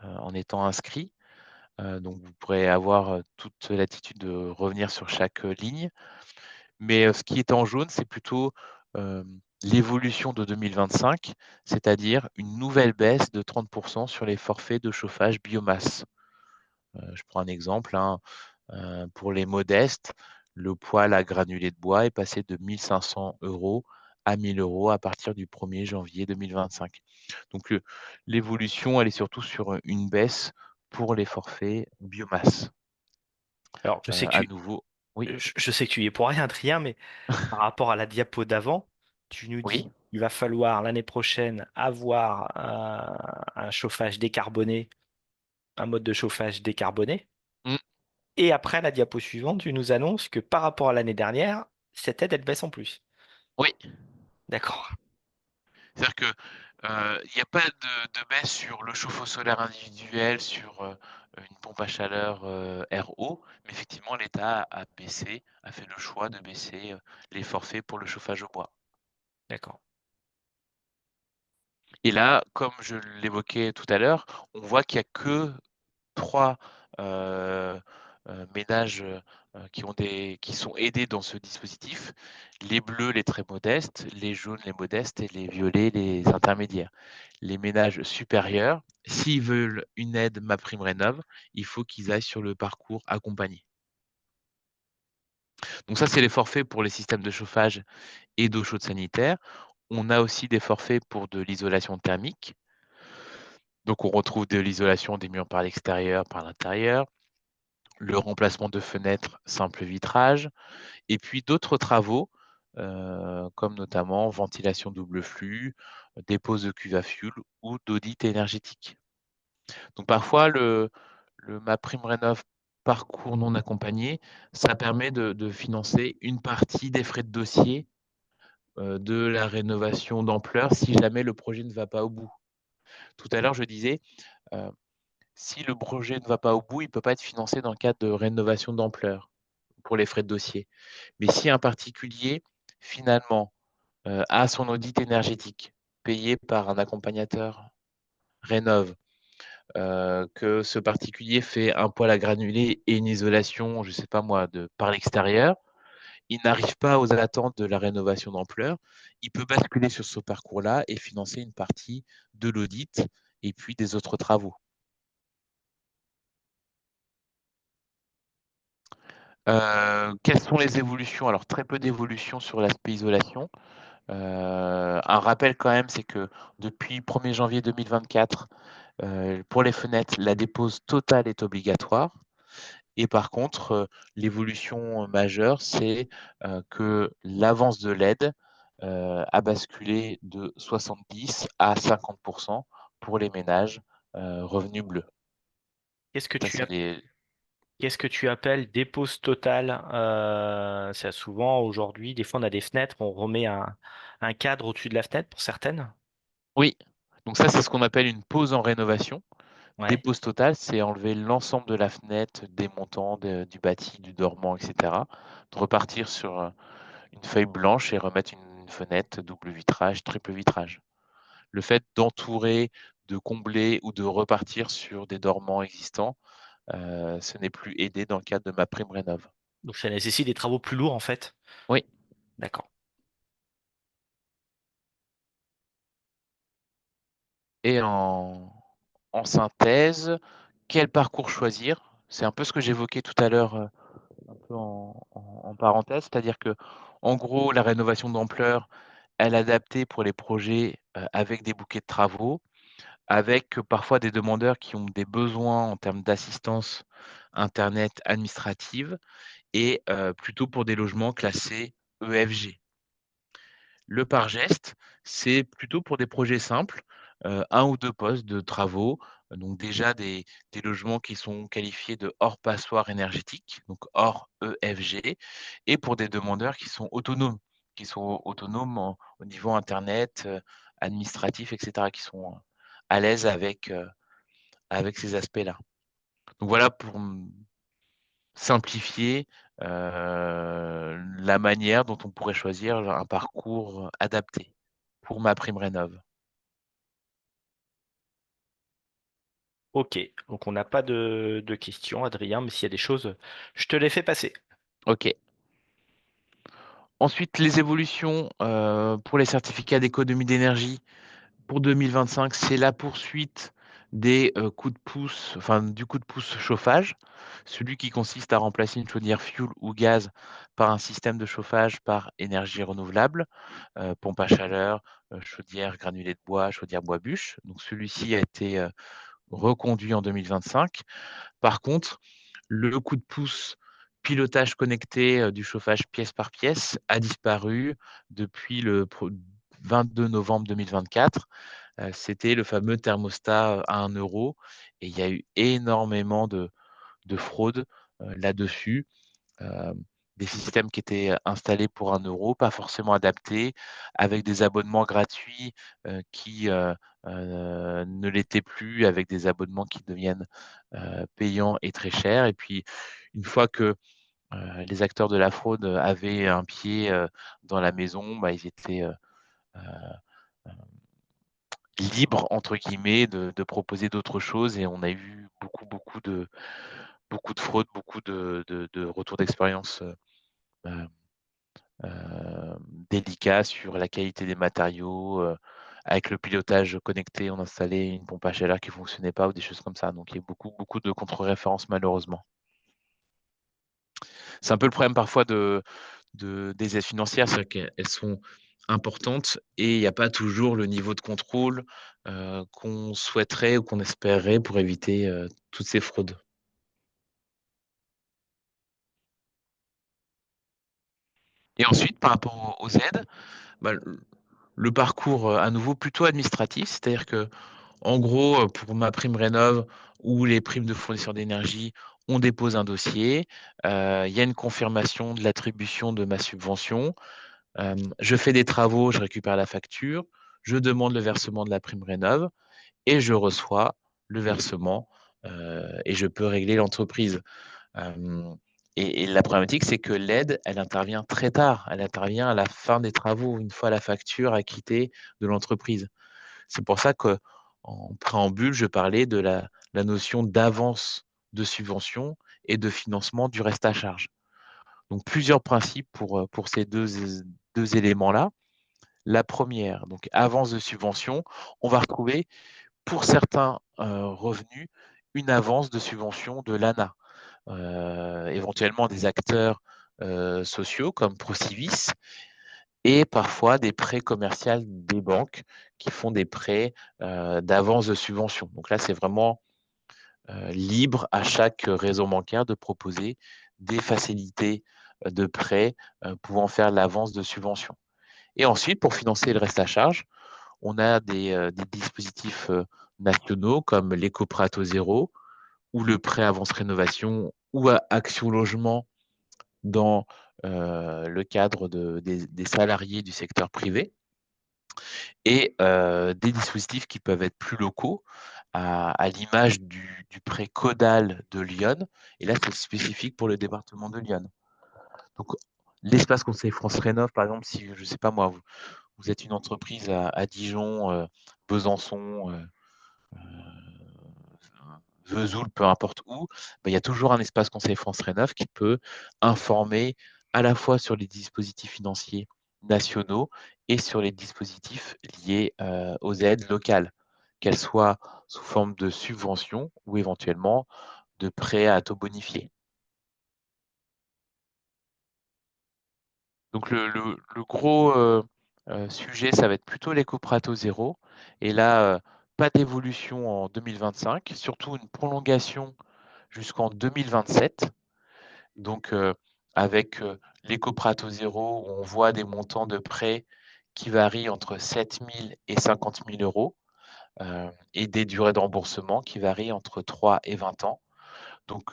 en étant inscrit. Donc, vous pourrez avoir toute l'attitude de revenir sur chaque ligne. Mais ce qui est en jaune, c'est plutôt l'évolution de 2025, c'est-à-dire une nouvelle baisse de 30% sur les forfaits de chauffage biomasse. Je prends un exemple, hein. Pour les modestes, le poêle à granulés de bois est passé de 1 500 € à 1 000 € à partir du 1er janvier 2025. Donc l'évolution, elle est surtout sur une baisse pour les forfaits biomasse. Alors, À nouveau, oui, je sais que tu y es pour rien, Adrien, mais par rapport à la diapo d'avant, tu nous dis oui, qu'il va falloir l'année prochaine avoir un chauffage décarboné, un mode de chauffage décarboné. mmh, Et après, la diapo suivante, tu nous annonces que par rapport à l'année dernière, cette aide, elle baisse en plus. oui. D'accord. C'est-à-dire que, il n'y a pas de baisse sur le chauffe-eau solaire individuel, sur, une pompe à chaleur, RO, mais effectivement l'État a fait le choix de baisser, les forfaits pour le chauffage au bois. D'accord. Et là, comme je l'évoquais tout à l'heure, on voit qu'il y a que 3 ménages, qui sont aidés dans ce dispositif. Les bleus, les très modestes, les jaunes, les modestes et les violets, les intermédiaires. Les ménages supérieurs, s'ils veulent une aide MaPrimeRénov', il faut qu'ils aillent sur le parcours accompagné. Donc ça, c'est les forfaits pour les systèmes de chauffage et d'eau chaude sanitaire. On a aussi des forfaits pour de l'isolation thermique. Donc on retrouve de l'isolation des murs par l'extérieur, par l'intérieur, le remplacement de fenêtres simple vitrage et puis d'autres travaux, comme notamment ventilation double flux, dépose de cuve à fioul ou d'audit énergétique. Donc parfois le MaPrimeRénov' parcours non accompagné, ça permet de financer une partie des frais de dossier, de la rénovation d'ampleur si jamais le projet ne va pas au bout. Tout à l'heure je disais, heu, si le projet ne va pas au bout, il ne peut pas être financé dans le cadre de rénovation d'ampleur pour les frais de dossier. Mais si un particulier, finalement, a son audit énergétique payé par un accompagnateur Rénov', que ce particulier fait un poêle à granulés et une isolation, je ne sais pas moi, par l'extérieur, il n'arrive pas aux attentes de la rénovation d'ampleur, il peut basculer sur ce parcours-là et financer une partie de l'audit et puis des autres travaux. Quelles sont les évolutions? Alors très peu d'évolutions sur l'aspect isolation. Un rappel quand même, c'est que depuis 1er janvier 2024, pour les fenêtres, la dépose totale est obligatoire et par contre, l'évolution majeure, c'est, que l'avance de l'aide, a basculé de 70 à 50 pour les ménages, revenus bleus. Qu'est-ce que Ça, tu c'est as les Qu'est-ce que tu appelles dépose totale? C'est souvent aujourd'hui, des fois on a des fenêtres, on remet un cadre au-dessus de la fenêtre pour certaines. oui, donc ça, c'est ce qu'on appelle une pause en rénovation. Ouais. Dépose totale, c'est enlever l'ensemble de la fenêtre, des montants, du bâti, du dormant, et cetera. De repartir sur, une feuille blanche et remettre une fenêtre double vitrage, triple vitrage. Le fait d'entourer, de combler ou de repartir sur des dormants existants, ce n'est plus aidé dans le cadre de MaPrimeRénov'. Donc ça nécessite des travaux plus lourds en fait. Oui, D'accord. et en synthèse, quel parcours choisir? C'est un peu ce que j'évoquais tout à l'heure, un peu en parenthèse, c'est-à-dire que, en gros, la rénovation d'ampleur, elle est adaptée pour les projets, avec des bouquets de travaux, avec parfois des demandeurs qui ont des besoins en termes d'assistance internet administrative et plutôt pour des logements classés EFG. Le par geste, c'est plutôt pour des projets simples, 1 ou 2 postes de travaux, donc déjà des logements qui sont qualifiés de hors passoire énergétique, donc hors EFG et pour des demandeurs qui sont autonomes au niveau internet, administratif et cetera, qui sont, à l'aise avec ces aspects-là. Donc voilà pour simplifier la manière dont on pourrait choisir un parcours adapté pour ma prime rénov. Ok, donc on n'a pas de questions, Adrien, mais s'il y a des choses, je te les fais passer. Ok. Ensuite, les évolutions pour les certificats d'économie d'énergie pour 2025, c'est la poursuite des coups de pouce, enfin du coup de pouce chauffage, celui qui consiste à remplacer une chaudière fioul ou gaz par un système de chauffage par énergie renouvelable, pompe à chaleur, chaudière granulée de bois, chaudière bois bûche. Donc celui-ci a été reconduit en 2025. Par contre, le coup de pouce pilotage connecté du chauffage pièce par pièce a disparu depuis le 22 novembre 2024. C'était le fameux thermostat à 1 euro et il y a eu énormément de fraude là-dessus. Euh, des systèmes qui étaient installés pour 1 euro, pas forcément adaptés, avec des abonnements gratuits qui ne l'étaient plus, avec des abonnements qui deviennent payants et très chers. Et puis, une fois que les acteurs de la fraude avaient un pied dans la maison, bah, ils étaient libres, entre guillemets, de proposer d'autres choses. Et on a eu beaucoup de fraudes, beaucoup de retours d'expérience euh, délicats sur la qualité des matériaux. Avec le pilotage connecté, on installait une pompe à chaleur qui ne fonctionnait pas ou des choses comme ça. Donc il y a beaucoup de contre-références malheureusement. C'est un peu le problème parfois des aides financières, c'est qu'elles sont importantes et il n'y a pas toujours le niveau de contrôle qu'on souhaiterait ou qu'on espérait pour éviter toutes ces fraudes. Et ensuite, par rapport aux aides, bah, le parcours à nouveau plutôt administratif, c'est-à-dire que en gros, pour ma prime rénov ou les primes de fournisseurs d'énergie, on dépose un dossier, il y a une confirmation de l'attribution de ma subvention, je fais des travaux, je récupère la facture, je demande le versement de la prime rénov et je reçois le versement, et je peux régler l'entreprise. Hem et la problématique, c'est que l'aide, elle intervient très tard. Elle intervient à la fin des travaux, une fois la facture acquittée de l'entreprise. C'est pour ça qu'en préambule, je parlais de la notion d'avance de subvention et de financement du reste à charge. Donc plusieurs principes pour ces 2 éléments-là. La première, donc avance de subvention, on va retrouver pour certains, revenus, une avance de subvention de l'ANA, éventuellement des acteurs, sociaux comme Procivis et parfois des prêts commerciaux des banques qui font des prêts, d'avance de subvention. Donc là, c'est vraiment, libre à chaque réseau bancaire de proposer des facilités, de prêts, pouvant faire l'avance de subvention. Et ensuite, pour financer le reste à charge, on a des dispositifs, nationaux comme l'éco-prêt à taux zéro ou le prêt avance rénovation ou Action Logement dans, le cadre des salariés du secteur privé et des dispositifs qui peuvent être plus locaux à l'image du prêt Codal de Lyon et là, c'est spécifique pour le département de Lyon. Donc l'espace conseil France Rénov, par exemple, si je ne sais pas moi, vous êtes une entreprise à Dijon, Besançon, Vesoul, peu importe où, bah, il y a toujours un espace conseil France Rénov qui peut informer à la fois sur les dispositifs financiers nationaux et sur les dispositifs liés aux aides locales, qu'elles soient sous forme de subventions ou éventuellement de prêts à taux bonifiés. Donc le gros sujet, ça va être plutôt l'éco-prêt à taux zéro. Et là, pas d'évolution en 2025, surtout une prolongation jusqu'en 2027. Donc, avec l'éco-prêt à taux zéro, on voit des montants de prêts qui varient entre 7 000 et 50 000 euros et des durées de remboursement qui varient entre 3 et 20 ans. Donc,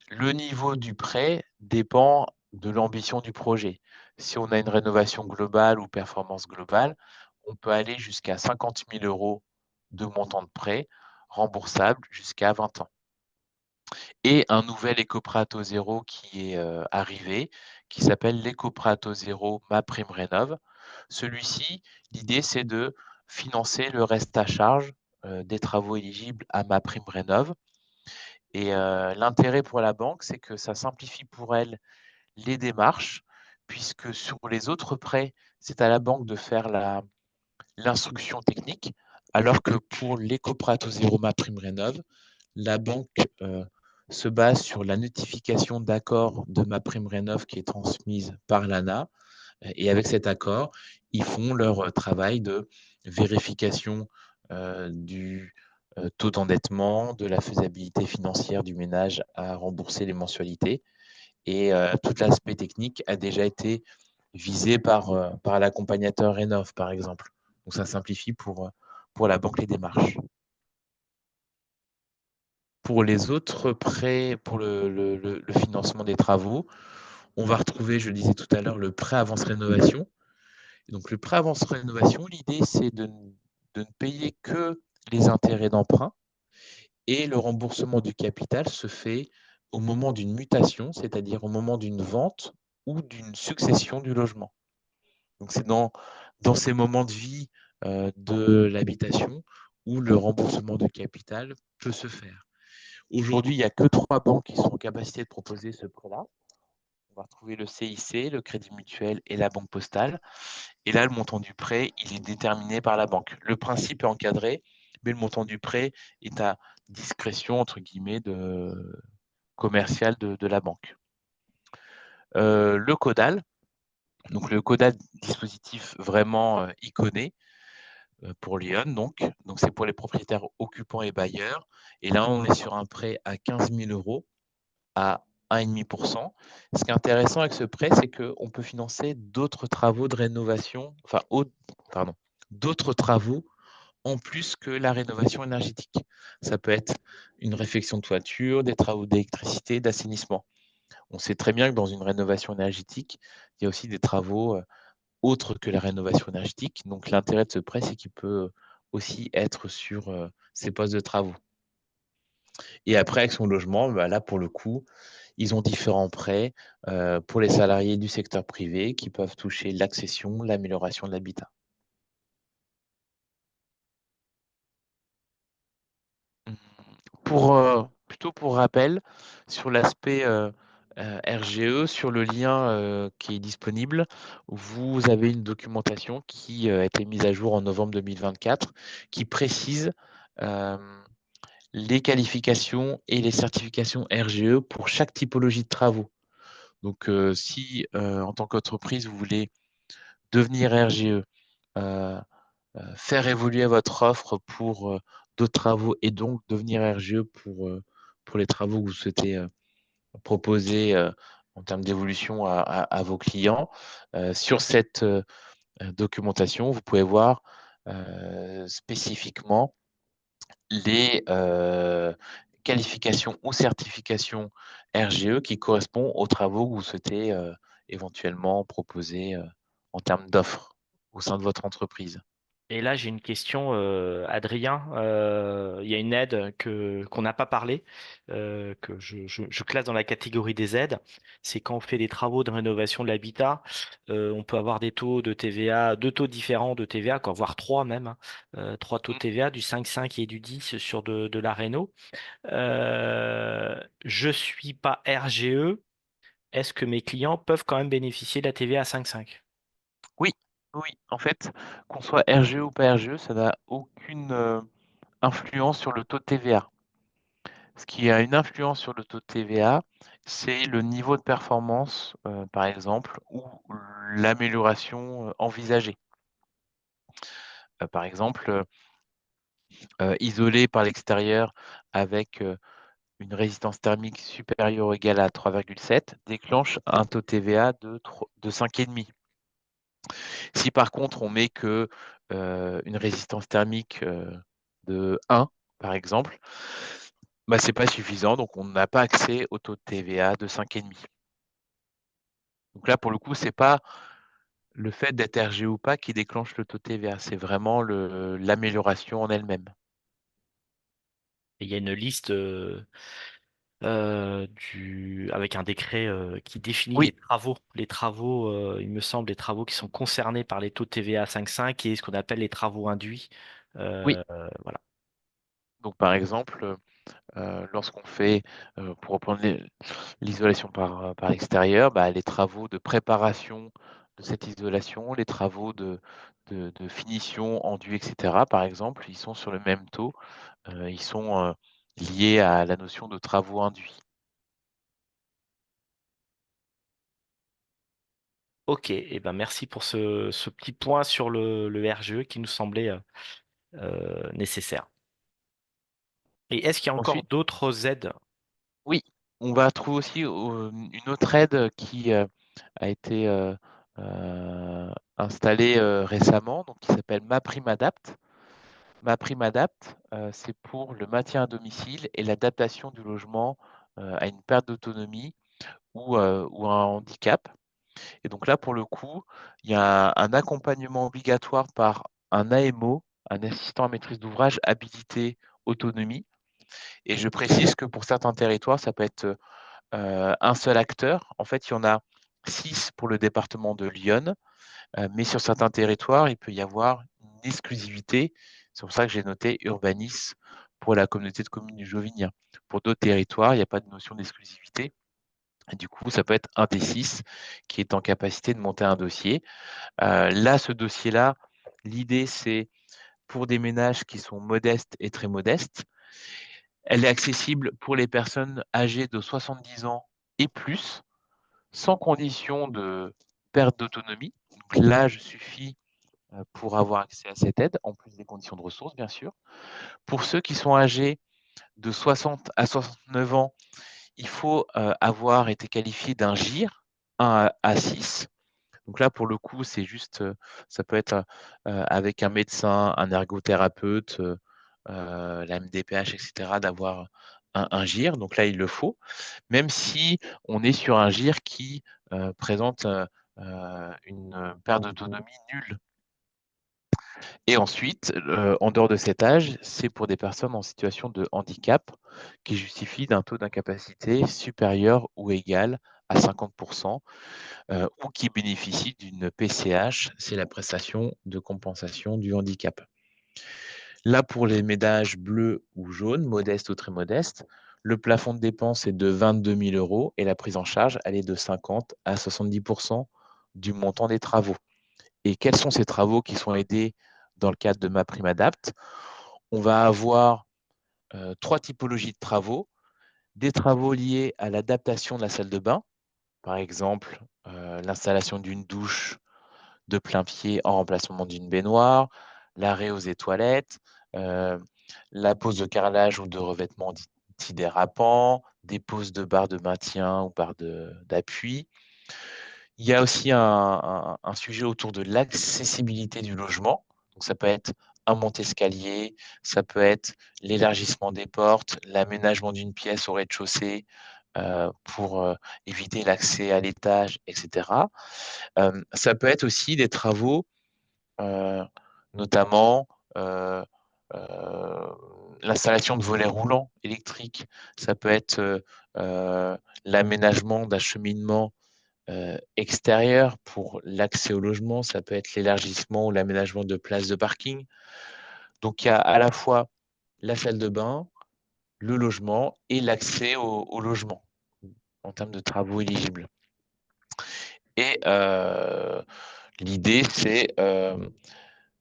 le niveau du prêt dépend de l'ambition du projet. Si on a une rénovation globale ou performance globale, on peut aller jusqu'à 50 000 euros de montant de prêt remboursable jusqu'à 20 ans. et un nouvel éco-prêt à taux zéro qui est arrivé, qui s'appelle l'éco-prêt à taux zéro MaPrimeRénov'. Celui-ci, l'idée, c'est de financer le reste à charge des travaux éligibles à MaPrimeRénov'. Et l'intérêt pour la banque, c'est que ça simplifie pour elle les démarches, puisque sur les autres prêts, c'est à la banque de faire l'instruction technique, alors que pour l'éco-prêt à taux zéro MaPrimeRénov', la banque se base sur la notification d'accord de MaPrimeRénov' qui est transmise par l'ANA. Et avec cet accord, ils font leur travail de vérification du taux d'endettement, de la faisabilité financière du ménage à rembourser les mensualités. Et tout l'aspect technique a déjà été visé par l'accompagnateur Rénov, par exemple. Donc ça simplifie pour la banque les démarches. Pour les autres prêts, pour le financement des travaux, on va retrouver, je le disais tout à l'heure, le prêt avance rénovation. Donc le prêt avance rénovation, l'idée c'est de ne payer que les intérêts d'emprunt et le remboursement du capital se fait au moment d'une mutation, c'est-à-dire au moment d'une vente ou d'une succession du logement. Donc c'est dans ces moments de vie de l'habitation où le remboursement de capital peut se faire. Aujourd'hui, il n'y a que 3 banques qui sont en capacité de proposer ce prêt-là. On va retrouver le CIC, le Crédit Mutuel et la Banque Postale. Et là, le montant du prêt, il est déterminé par la banque. Le principe est encadré, mais le montant du prêt est à discrétion, entre guillemets, commerciale de la banque. Le Codal, donc le Codal, dispositif vraiment iconé pour Lyon, donc c'est pour les propriétaires occupants et bailleurs. Et là, on est sur un prêt à 15 000 euros à 1,5%. Ce qui est intéressant avec ce prêt, c'est qu'on peut financer d'autres travaux de rénovation, pardon, d'autres travaux en plus que la rénovation énergétique. Ça peut être une réfection de toiture, des travaux d'électricité, d'assainissement. On sait très bien que dans une rénovation énergétique, il y a aussi des travaux autres que la rénovation énergétique. Donc l'intérêt de ce prêt, c'est qu'il peut aussi être sur ces postes de travaux. Et après, avec son logement, bah là, pour le coup, ils ont différents prêts pour les salariés du secteur privé qui peuvent toucher l'accession, l'amélioration de l'habitat. Mmh. Plutôt pour rappel, sur l'aspect RGE, sur le lien qui est disponible, vous avez une documentation qui a été mise à jour en novembre 2024 qui précise euh, les qualifications et les certifications RGE pour chaque typologie de travaux. Donc, si en tant qu'entreprise, vous voulez devenir RGE, euh, faire évoluer votre offre pour d'autres travaux et donc devenir RGE pour les travaux que vous souhaitez proposer en termes d'évolution à vos clients. Sur cette documentation, vous pouvez voir spécifiquement les qualifications ou certifications RGE qui correspondent aux travaux que vous souhaitez éventuellement proposer en termes d'offres au sein de votre entreprise. Et là, j'ai une question, Adrien. Il y a une aide qu'on n'a pas parlé, que je classe dans la catégorie des aides. C'est quand on fait des travaux de rénovation de l'habitat, on peut avoir des taux de TVA, deux taux différents de TVA, quoi, voire trois même, hein. Trois taux de TVA, du 5,5 et du 10 sur de la réno. Je suis pas RGE. Est-ce que mes clients peuvent quand même bénéficier de la TVA à 5,5? Oui, oui, en fait, qu'on soit RGE ou pas RGE, ça n'a aucune influence sur le taux de TVA. Ce qui a une influence sur le taux de TVA, c'est le niveau de performance, par exemple, ou l'amélioration envisagée. Par exemple, isolé par l'extérieur avec une résistance thermique supérieure ou égale à 3,7 déclenche un taux de TVA de 5,5. Si par contre on met que une résistance thermique de 1, par exemple, bah, c'est pas suffisant, donc on n'a pas accès au taux de TVA de 5,5. Donc là, pour le coup, c'est pas le fait d'être RG ou pas qui déclenche le taux de TVA, c'est vraiment l'amélioration en elle-même. Il y a une liste avec un décret qui définit Oui, les travaux, il me semble, les travaux qui sont concernés par les taux de TVA 5,5 et ce qu'on appelle les travaux induits. oui. Voilà. Donc par exemple, lorsqu'on fait, pour reprendre l'isolation par extérieur, bah, les travaux de préparation de cette isolation, les travaux de finition, enduit, et cetera, par exemple, ils sont sur le même taux, ils sont, liés à la notion de travaux induits. Ok, et ben merci pour ce petit point sur le RGE qui nous semblait nécessaire. Et est-ce qu'il y a encore Ensuite, d'autres aides? oui, on va trouver aussi, une autre aide qui, a été, installée, récemment, donc qui s'appelle MaPrimeAdapt'. MaPrimeAdapt', c'est pour le maintien à domicile et l'adaptation du logement, à une perte d'autonomie ou un handicap. Et donc là, pour le coup, il y a un accompagnement obligatoire par un AMO, un assistant à maîtrise d'ouvrage habilité autonomie. Et je précise que pour certains territoires, ça peut être, un seul acteur. En fait, il y en a 6 pour le département de l'Yonne, mais sur certains territoires, il peut y avoir une exclusivité. C'est pour ça que j'ai noté Urbanis pour la communauté de communes du Jovinien. Pour d'autres territoires, il n'y a pas de notion d'exclusivité. Et du coup, ça peut être un des 6 qui est en capacité de monter un dossier. Là, ce dossier-là, l'idée, c'est pour des ménages qui sont modestes et très modestes. Elle est accessible pour les personnes âgées de 70 ans et plus, sans condition de perte d'autonomie. Donc l'âge suffit pour avoir accès à cette aide, en plus des conditions de ressources, bien sûr. Pour ceux qui sont âgés de 60 à 69 ans, il faut avoir été qualifié d'un GIR 1 à 6. Donc là, pour le coup, c'est juste, ça peut être avec un médecin, un ergothérapeute, la MDPH, etc., d'avoir un GIR. Donc là, il le faut, même si on est sur un GIR qui présente une perte d'autonomie nulle. Et ensuite, en dehors de cet âge, c'est pour des personnes en situation de handicap qui justifient d'un taux d'incapacité supérieur ou égal à 50 ou qui bénéficient d'une PCH, c'est la prestation de compensation du handicap. Là, pour les ménages bleus ou jaunes, modestes ou très modestes, le plafond de dépenses est de 22 000 euros et la prise en charge, elle est de 50 à 70 du montant des travaux. Et quels sont ces travaux qui sont aidés dans le cadre de MaPrimeAdapt'? On va avoir 3 typologies de travaux. Des travaux liés à l'adaptation de la salle de bain, par exemple l'installation d'une douche de plein pied en remplacement d'une baignoire, l'arrêt aux toilettes, euh, la pose de carrelage ou de revêtement antidérapant, des poses de barres de maintien ou barres d'appui. Il y a aussi un sujet autour de l'accessibilité du logement. Donc, ça peut être un monte-escalier, ça peut être l'élargissement des portes, l'aménagement d'une pièce au rez-de-chaussée pour éviter l'accès à l'étage, etc. Ça peut être aussi des travaux, euh, notamment euh, euh, l'installation de volets roulants électriques. Ça peut être l'aménagement d'un cheminement extérieur pour l'accès au logement, ça peut être l'élargissement ou l'aménagement de places de parking. Donc il y a à la fois la salle de bain, le logement et l'accès au logement en termes de travaux éligibles. Et l'idée, c'est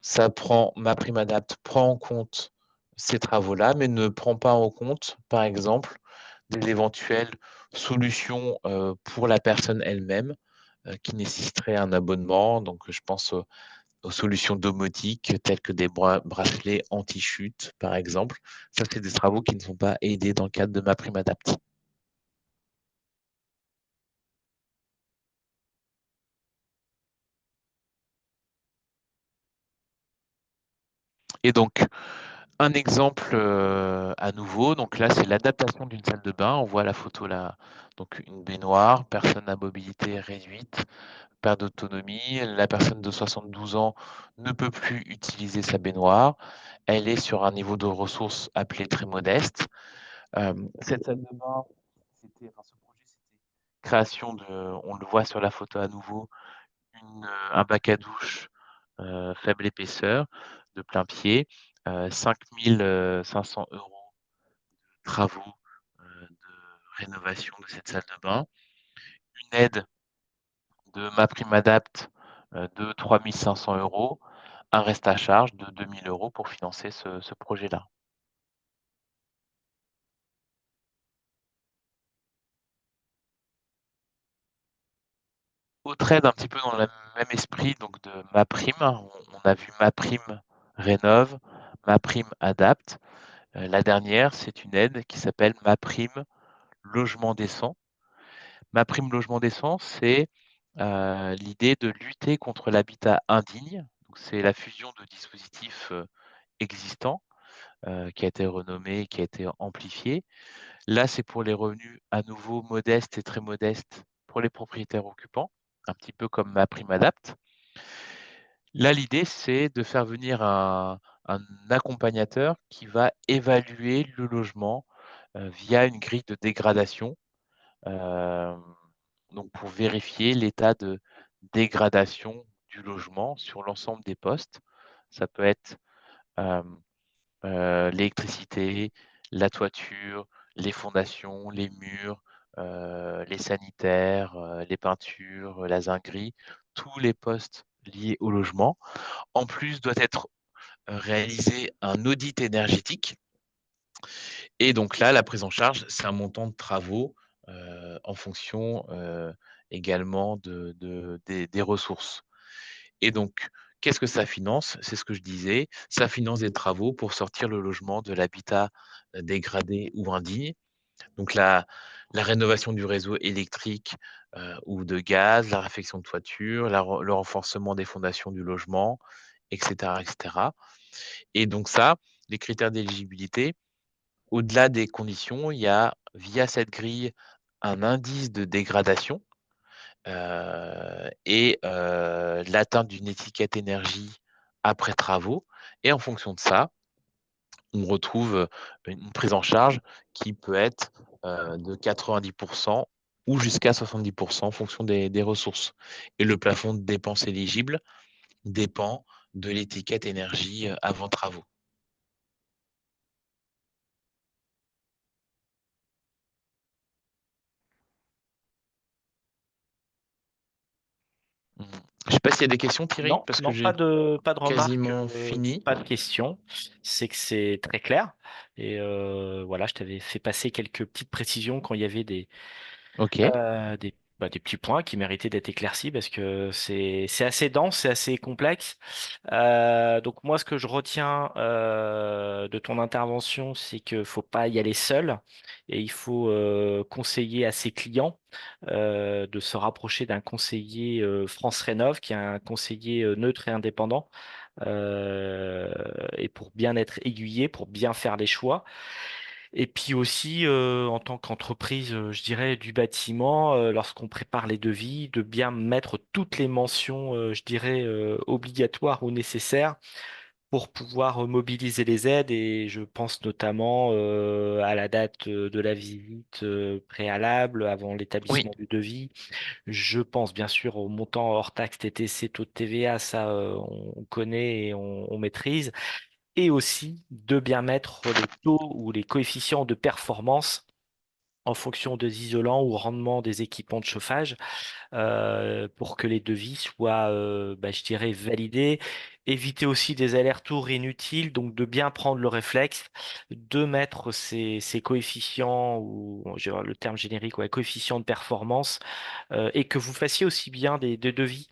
ça prend MaPrimeAdapt' prend en compte ces travaux-là, mais ne prend pas en compte, par exemple, des éventuelles solutions pour la personne elle-même qui nécessiterait un abonnement. Donc, je pense aux solutions domotiques telles que des bracelets anti-chute, par exemple. Ça, c'est des travaux qui ne sont pas aidés dans le cadre de MaPrimeAdapt'. Et donc, un exemple à nouveau, donc là, c'est l'adaptation d'une salle de bain. On voit la photo là, donc une baignoire, personne à mobilité réduite, perte d'autonomie. La personne de 72 ans ne peut plus utiliser sa baignoire. Elle est sur un niveau de ressources appelé très modeste. Cette salle de bain enfin, ce projet, c'était création de, on le voit sur la photo à nouveau, un bac à douche faible épaisseur de plein pied, 5 500 € de travaux de rénovation de cette salle de bain, une aide de MaPrimeAdapt de 3 500 €, un reste à charge de 2 000 € pour financer ce projet-là. Autre aide un petit peu dans le même esprit donc de MaPrime, on a vu MaPrimeRénov', MaPrimeAdapt. La dernière, c'est une aide qui s'appelle MaPrime Logement décent. MaPrime Logement décent, c'est l'idée de lutter contre l'habitat indigne. Donc c'est la fusion de dispositifs existants qui a été renommé, qui a été amplifié. Là, c'est pour les revenus à nouveau modestes et très modestes pour les propriétaires occupants, un petit peu comme MaPrimeAdapt. Là, l'idée, c'est de faire venir un accompagnateur qui va évaluer le logement via une grille de dégradation, hem, donc pour vérifier l'état de dégradation du logement sur l'ensemble des postes. Ça peut être, hem, l'électricité, la toiture, les fondations, les murs, les sanitaires, les peintures, la zinguerie, tous les postes liés au logement. En plus, doit être réalisé un audit énergétique et donc là, la prise en charge, c'est un montant de travaux, en fonction, également des ressources et donc qu'est-ce que ça finance? C'est ce que je disais, ça finance des travaux pour sortir le logement de l'habitat, dégradé ou indigne. Donc la rénovation du réseau électrique, ou de gaz, la réfection de toiture, le renforcement des fondations du logement et cetera et donc ça, les critères d'éligibilité, au-delà des conditions, il y a, via cette grille, un indice de dégradation, et l'atteinte d'une étiquette énergie après travaux et en fonction de ça, on retrouve, une prise en charge qui peut être, de 90 ou jusqu'à 70 en fonction des ressources et le plafond de dépenses éligibles dépend de l'étiquette énergie, avant travaux. Mmh. Je sais pas s'il y a des questions Thierry? Non, Parce que non, j'ai pas de remarques, quasiment fini. pas de questions. C'est que c'est très clair. Et voilà, je t'avais fait passer quelques petites précisions quand il y avait OK. des petits points qui méritaient d'être éclaircis parce que c'est assez dense, c'est assez complexe. Donc moi, ce que je retiens de ton intervention, c'est que faut pas y aller seul et il faut conseiller à ses clients de se rapprocher d'un conseiller France Rénov, qui est un conseiller neutre et indépendant, et pour bien être aiguillé, pour bien faire les choix. Et puis aussi, en tant qu'entreprise, je dirais, du bâtiment, lorsqu'on prépare les devis, de bien mettre toutes les mentions, je dirais, obligatoires ou nécessaires pour pouvoir mobiliser les aides. Et je pense notamment à la date de la visite préalable avant Oui, l'établissement du devis. Je pense bien sûr au montant hors taxe TTC, taux de TVA, ça on connaît et on maîtrise. Et aussi de bien mettre les taux ou les coefficients de performance en fonction des isolants ou rendement des équipements de chauffage pour que les devis soient, je dirais, validés. Éviter aussi des allers-retours inutiles, donc de bien prendre le réflexe, de mettre ces coefficients, ou je vais avoir le terme générique, ouais, coefficients de performance, et que vous fassiez aussi bien des devis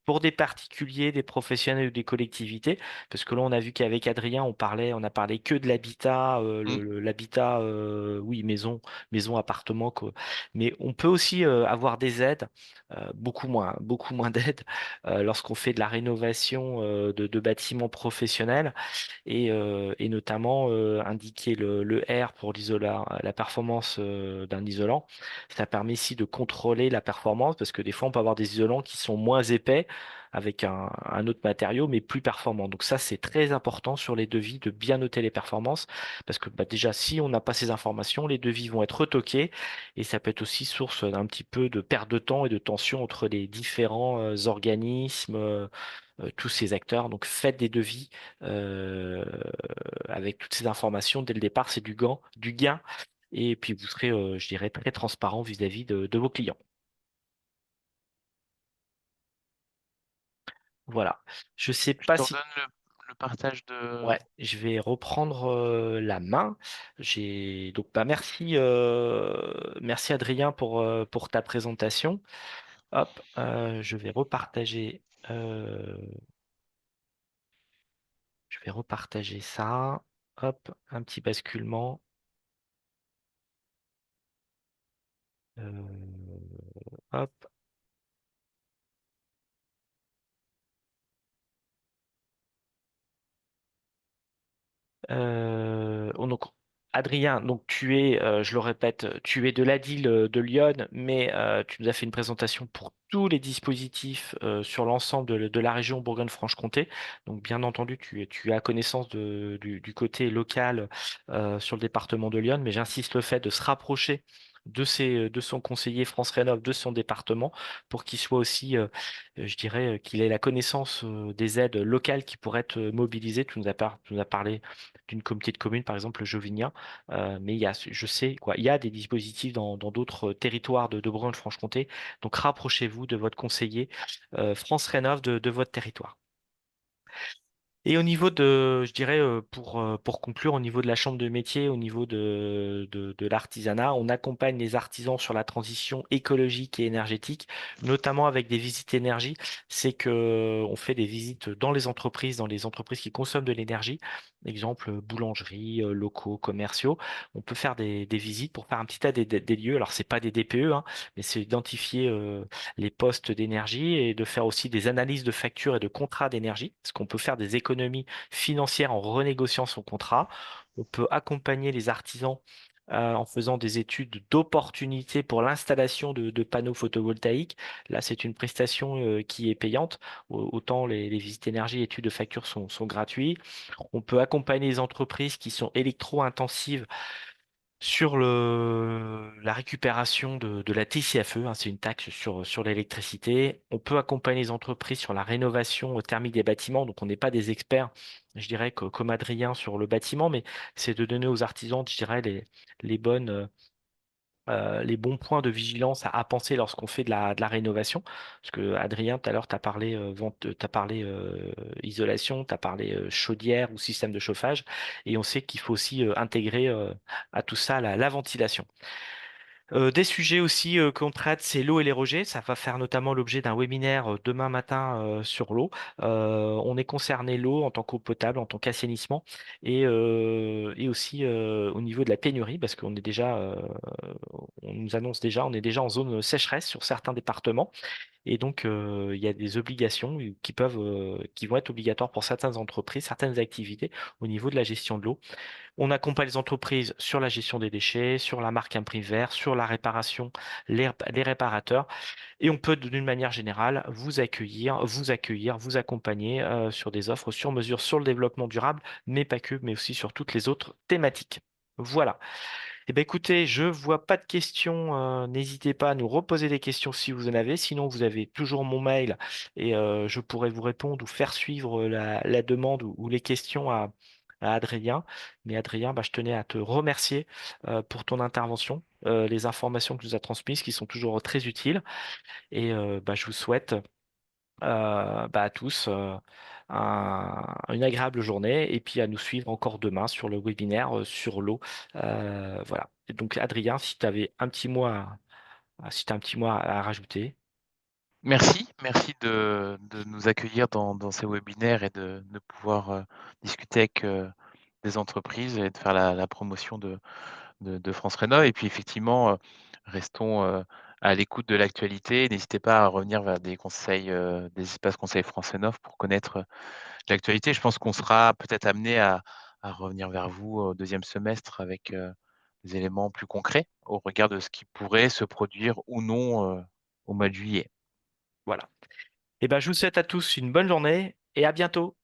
pour des particuliers, des professionnels ou des collectivités, parce que là, on a vu qu'avec Adrien, on a parlé que de l'habitat, mmh, l'habitat, oui, maison, appartement, quoi. Mais on peut aussi avoir des aides, beaucoup moins d'aides, lorsqu'on fait de la rénovation de bâtiments professionnels et notamment indiquer le R pour la performance d'un isolant. Ça permet ici de contrôler la performance parce que des fois on peut avoir des isolants qui sont moins épais avec un autre matériau, mais plus performant. Donc ça, c'est très important sur les devis de bien noter les performances, parce que bah, déjà, si on n'a pas ces informations, les devis vont être retoqués, et ça peut être aussi source d'un petit peu de perte de temps et de tension entre les différents organismes, tous ces acteurs. Donc faites des devis euh, avec toutes ces informations dès le départ, c'est du gain, et puis vous serez, je dirais, très transparent vis-à-vis de vos clients. Voilà. Je sais Je pas te si. redonne le partage de... Ouais, je vais reprendre la main. J'ai donc bah merci Adrien pour ta présentation. Hop, euh, je vais repartager ça. Hop, un petit basculement. Hop. Donc, Adrien, donc je le répète, tu es de l'ADIL de Lyon, mais tu nous as fait une présentation pour tous les dispositifs sur l'ensemble de la région Bourgogne-Franche-Comté. Donc, bien entendu, tu as connaissance du côté local sur le département de Lyon, mais j'insiste le fait de se rapprocher de son conseiller France Rénov, de son département, pour qu'il soit aussi, je dirais, qu'il ait la connaissance des aides locales qui pourraient être mobilisées. Tu nous as parlé d'une communauté de communes, par exemple le Jovinien. Mais je sais, quoi, il y a des dispositifs dans d'autres territoires de Bourgogne-Franche-Comté. Donc rapprochez-vous de votre conseiller France Rénov de votre territoire. Et au niveau je dirais, pour conclure, au niveau de la chambre de métier, au niveau de l'artisanat, on accompagne les artisans sur la transition écologique et énergétique, notamment avec des visites énergie. C'est que on fait des visites dans les entreprises qui consomment de l'énergie. Exemple, boulangerie, locaux, commerciaux. On peut faire des visites pour faire un petit tas des lieux. Alors, c'est pas des DPE, hein, mais c'est identifier les postes d'énergie et de faire aussi des analyses de factures et de contrats d'énergie, parce qu'on peut faire des économies financières en renégociant son contrat. On peut accompagner les artisans en faisant des études d'opportunité pour l'installation de panneaux photovoltaïques. Là, c'est une prestation qui est payante. Autant les visites énergie et études de factures sont gratuits. On peut accompagner les entreprises qui sont électro-intensives sur la récupération de la TCFE, hein, c'est une taxe sur l'électricité. On peut accompagner les entreprises sur la rénovation thermique des bâtiments. Donc, on n'est pas des experts, je dirais, comme Adrien sur le bâtiment, mais c'est de donner aux artisans, je dirais, les bonnes, les bons points de vigilance à penser lorsqu'on fait de la rénovation. Parce que Adrien, tout à l'heure, tu as parlé, t'as parlé isolation, tu as parlé chaudière ou système de chauffage. Et on sait qu'il faut aussi intégrer à tout ça la ventilation. Des sujets aussi qu'on traite, c'est l'eau et les rejets. Ça va faire notamment l'objet d'un webinaire demain matin sur l'eau. On est concerné l'eau en tant qu'eau potable, en tant qu'assainissement, et aussi au niveau de la pénurie, parce qu'on est déjà, on nous annonce déjà, on est déjà en zone sécheresse sur certains départements, et donc il y a des obligations qui vont être obligatoires pour certaines entreprises, certaines activités au niveau de la gestion de l'eau. On accompagne les entreprises sur la gestion des déchets, sur la marque Imprim Vert, sur la réparation, les réparateurs. Et on peut, d'une manière générale, vous accompagner sur des offres sur mesure sur le développement durable, mais pas que, mais aussi sur toutes les autres thématiques. Voilà. Eh bien, écoutez, je vois pas de questions. N'hésitez pas à nous reposer des questions si vous en avez. Sinon, vous avez toujours mon mail et je pourrais vous répondre ou faire suivre la demande ou les questions à Adrien. Mais Adrien, bah, je tenais à te remercier pour ton intervention, les informations que tu nous as transmises qui sont toujours très utiles. Et bah, je vous souhaite bah, à tous une agréable journée et puis à nous suivre encore demain sur le webinaire sur l'eau. Voilà. Et donc, Adrien, si tu avais un petit mot si t'as un petit mot à rajouter. Merci de nous accueillir dans ces webinaires et de pouvoir discuter avec des entreprises et de faire la promotion de France Rénov. Et puis effectivement, restons à l'écoute de l'actualité. N'hésitez pas à revenir vers des conseils, des espaces conseils France Rénov pour connaître l'actualité. Je pense qu'on sera peut-être amené à revenir vers vous au deuxième semestre avec des éléments plus concrets au regard de ce qui pourrait se produire ou non au mois de juillet. Voilà. Et ben, je vous souhaite à tous une bonne journée et à bientôt.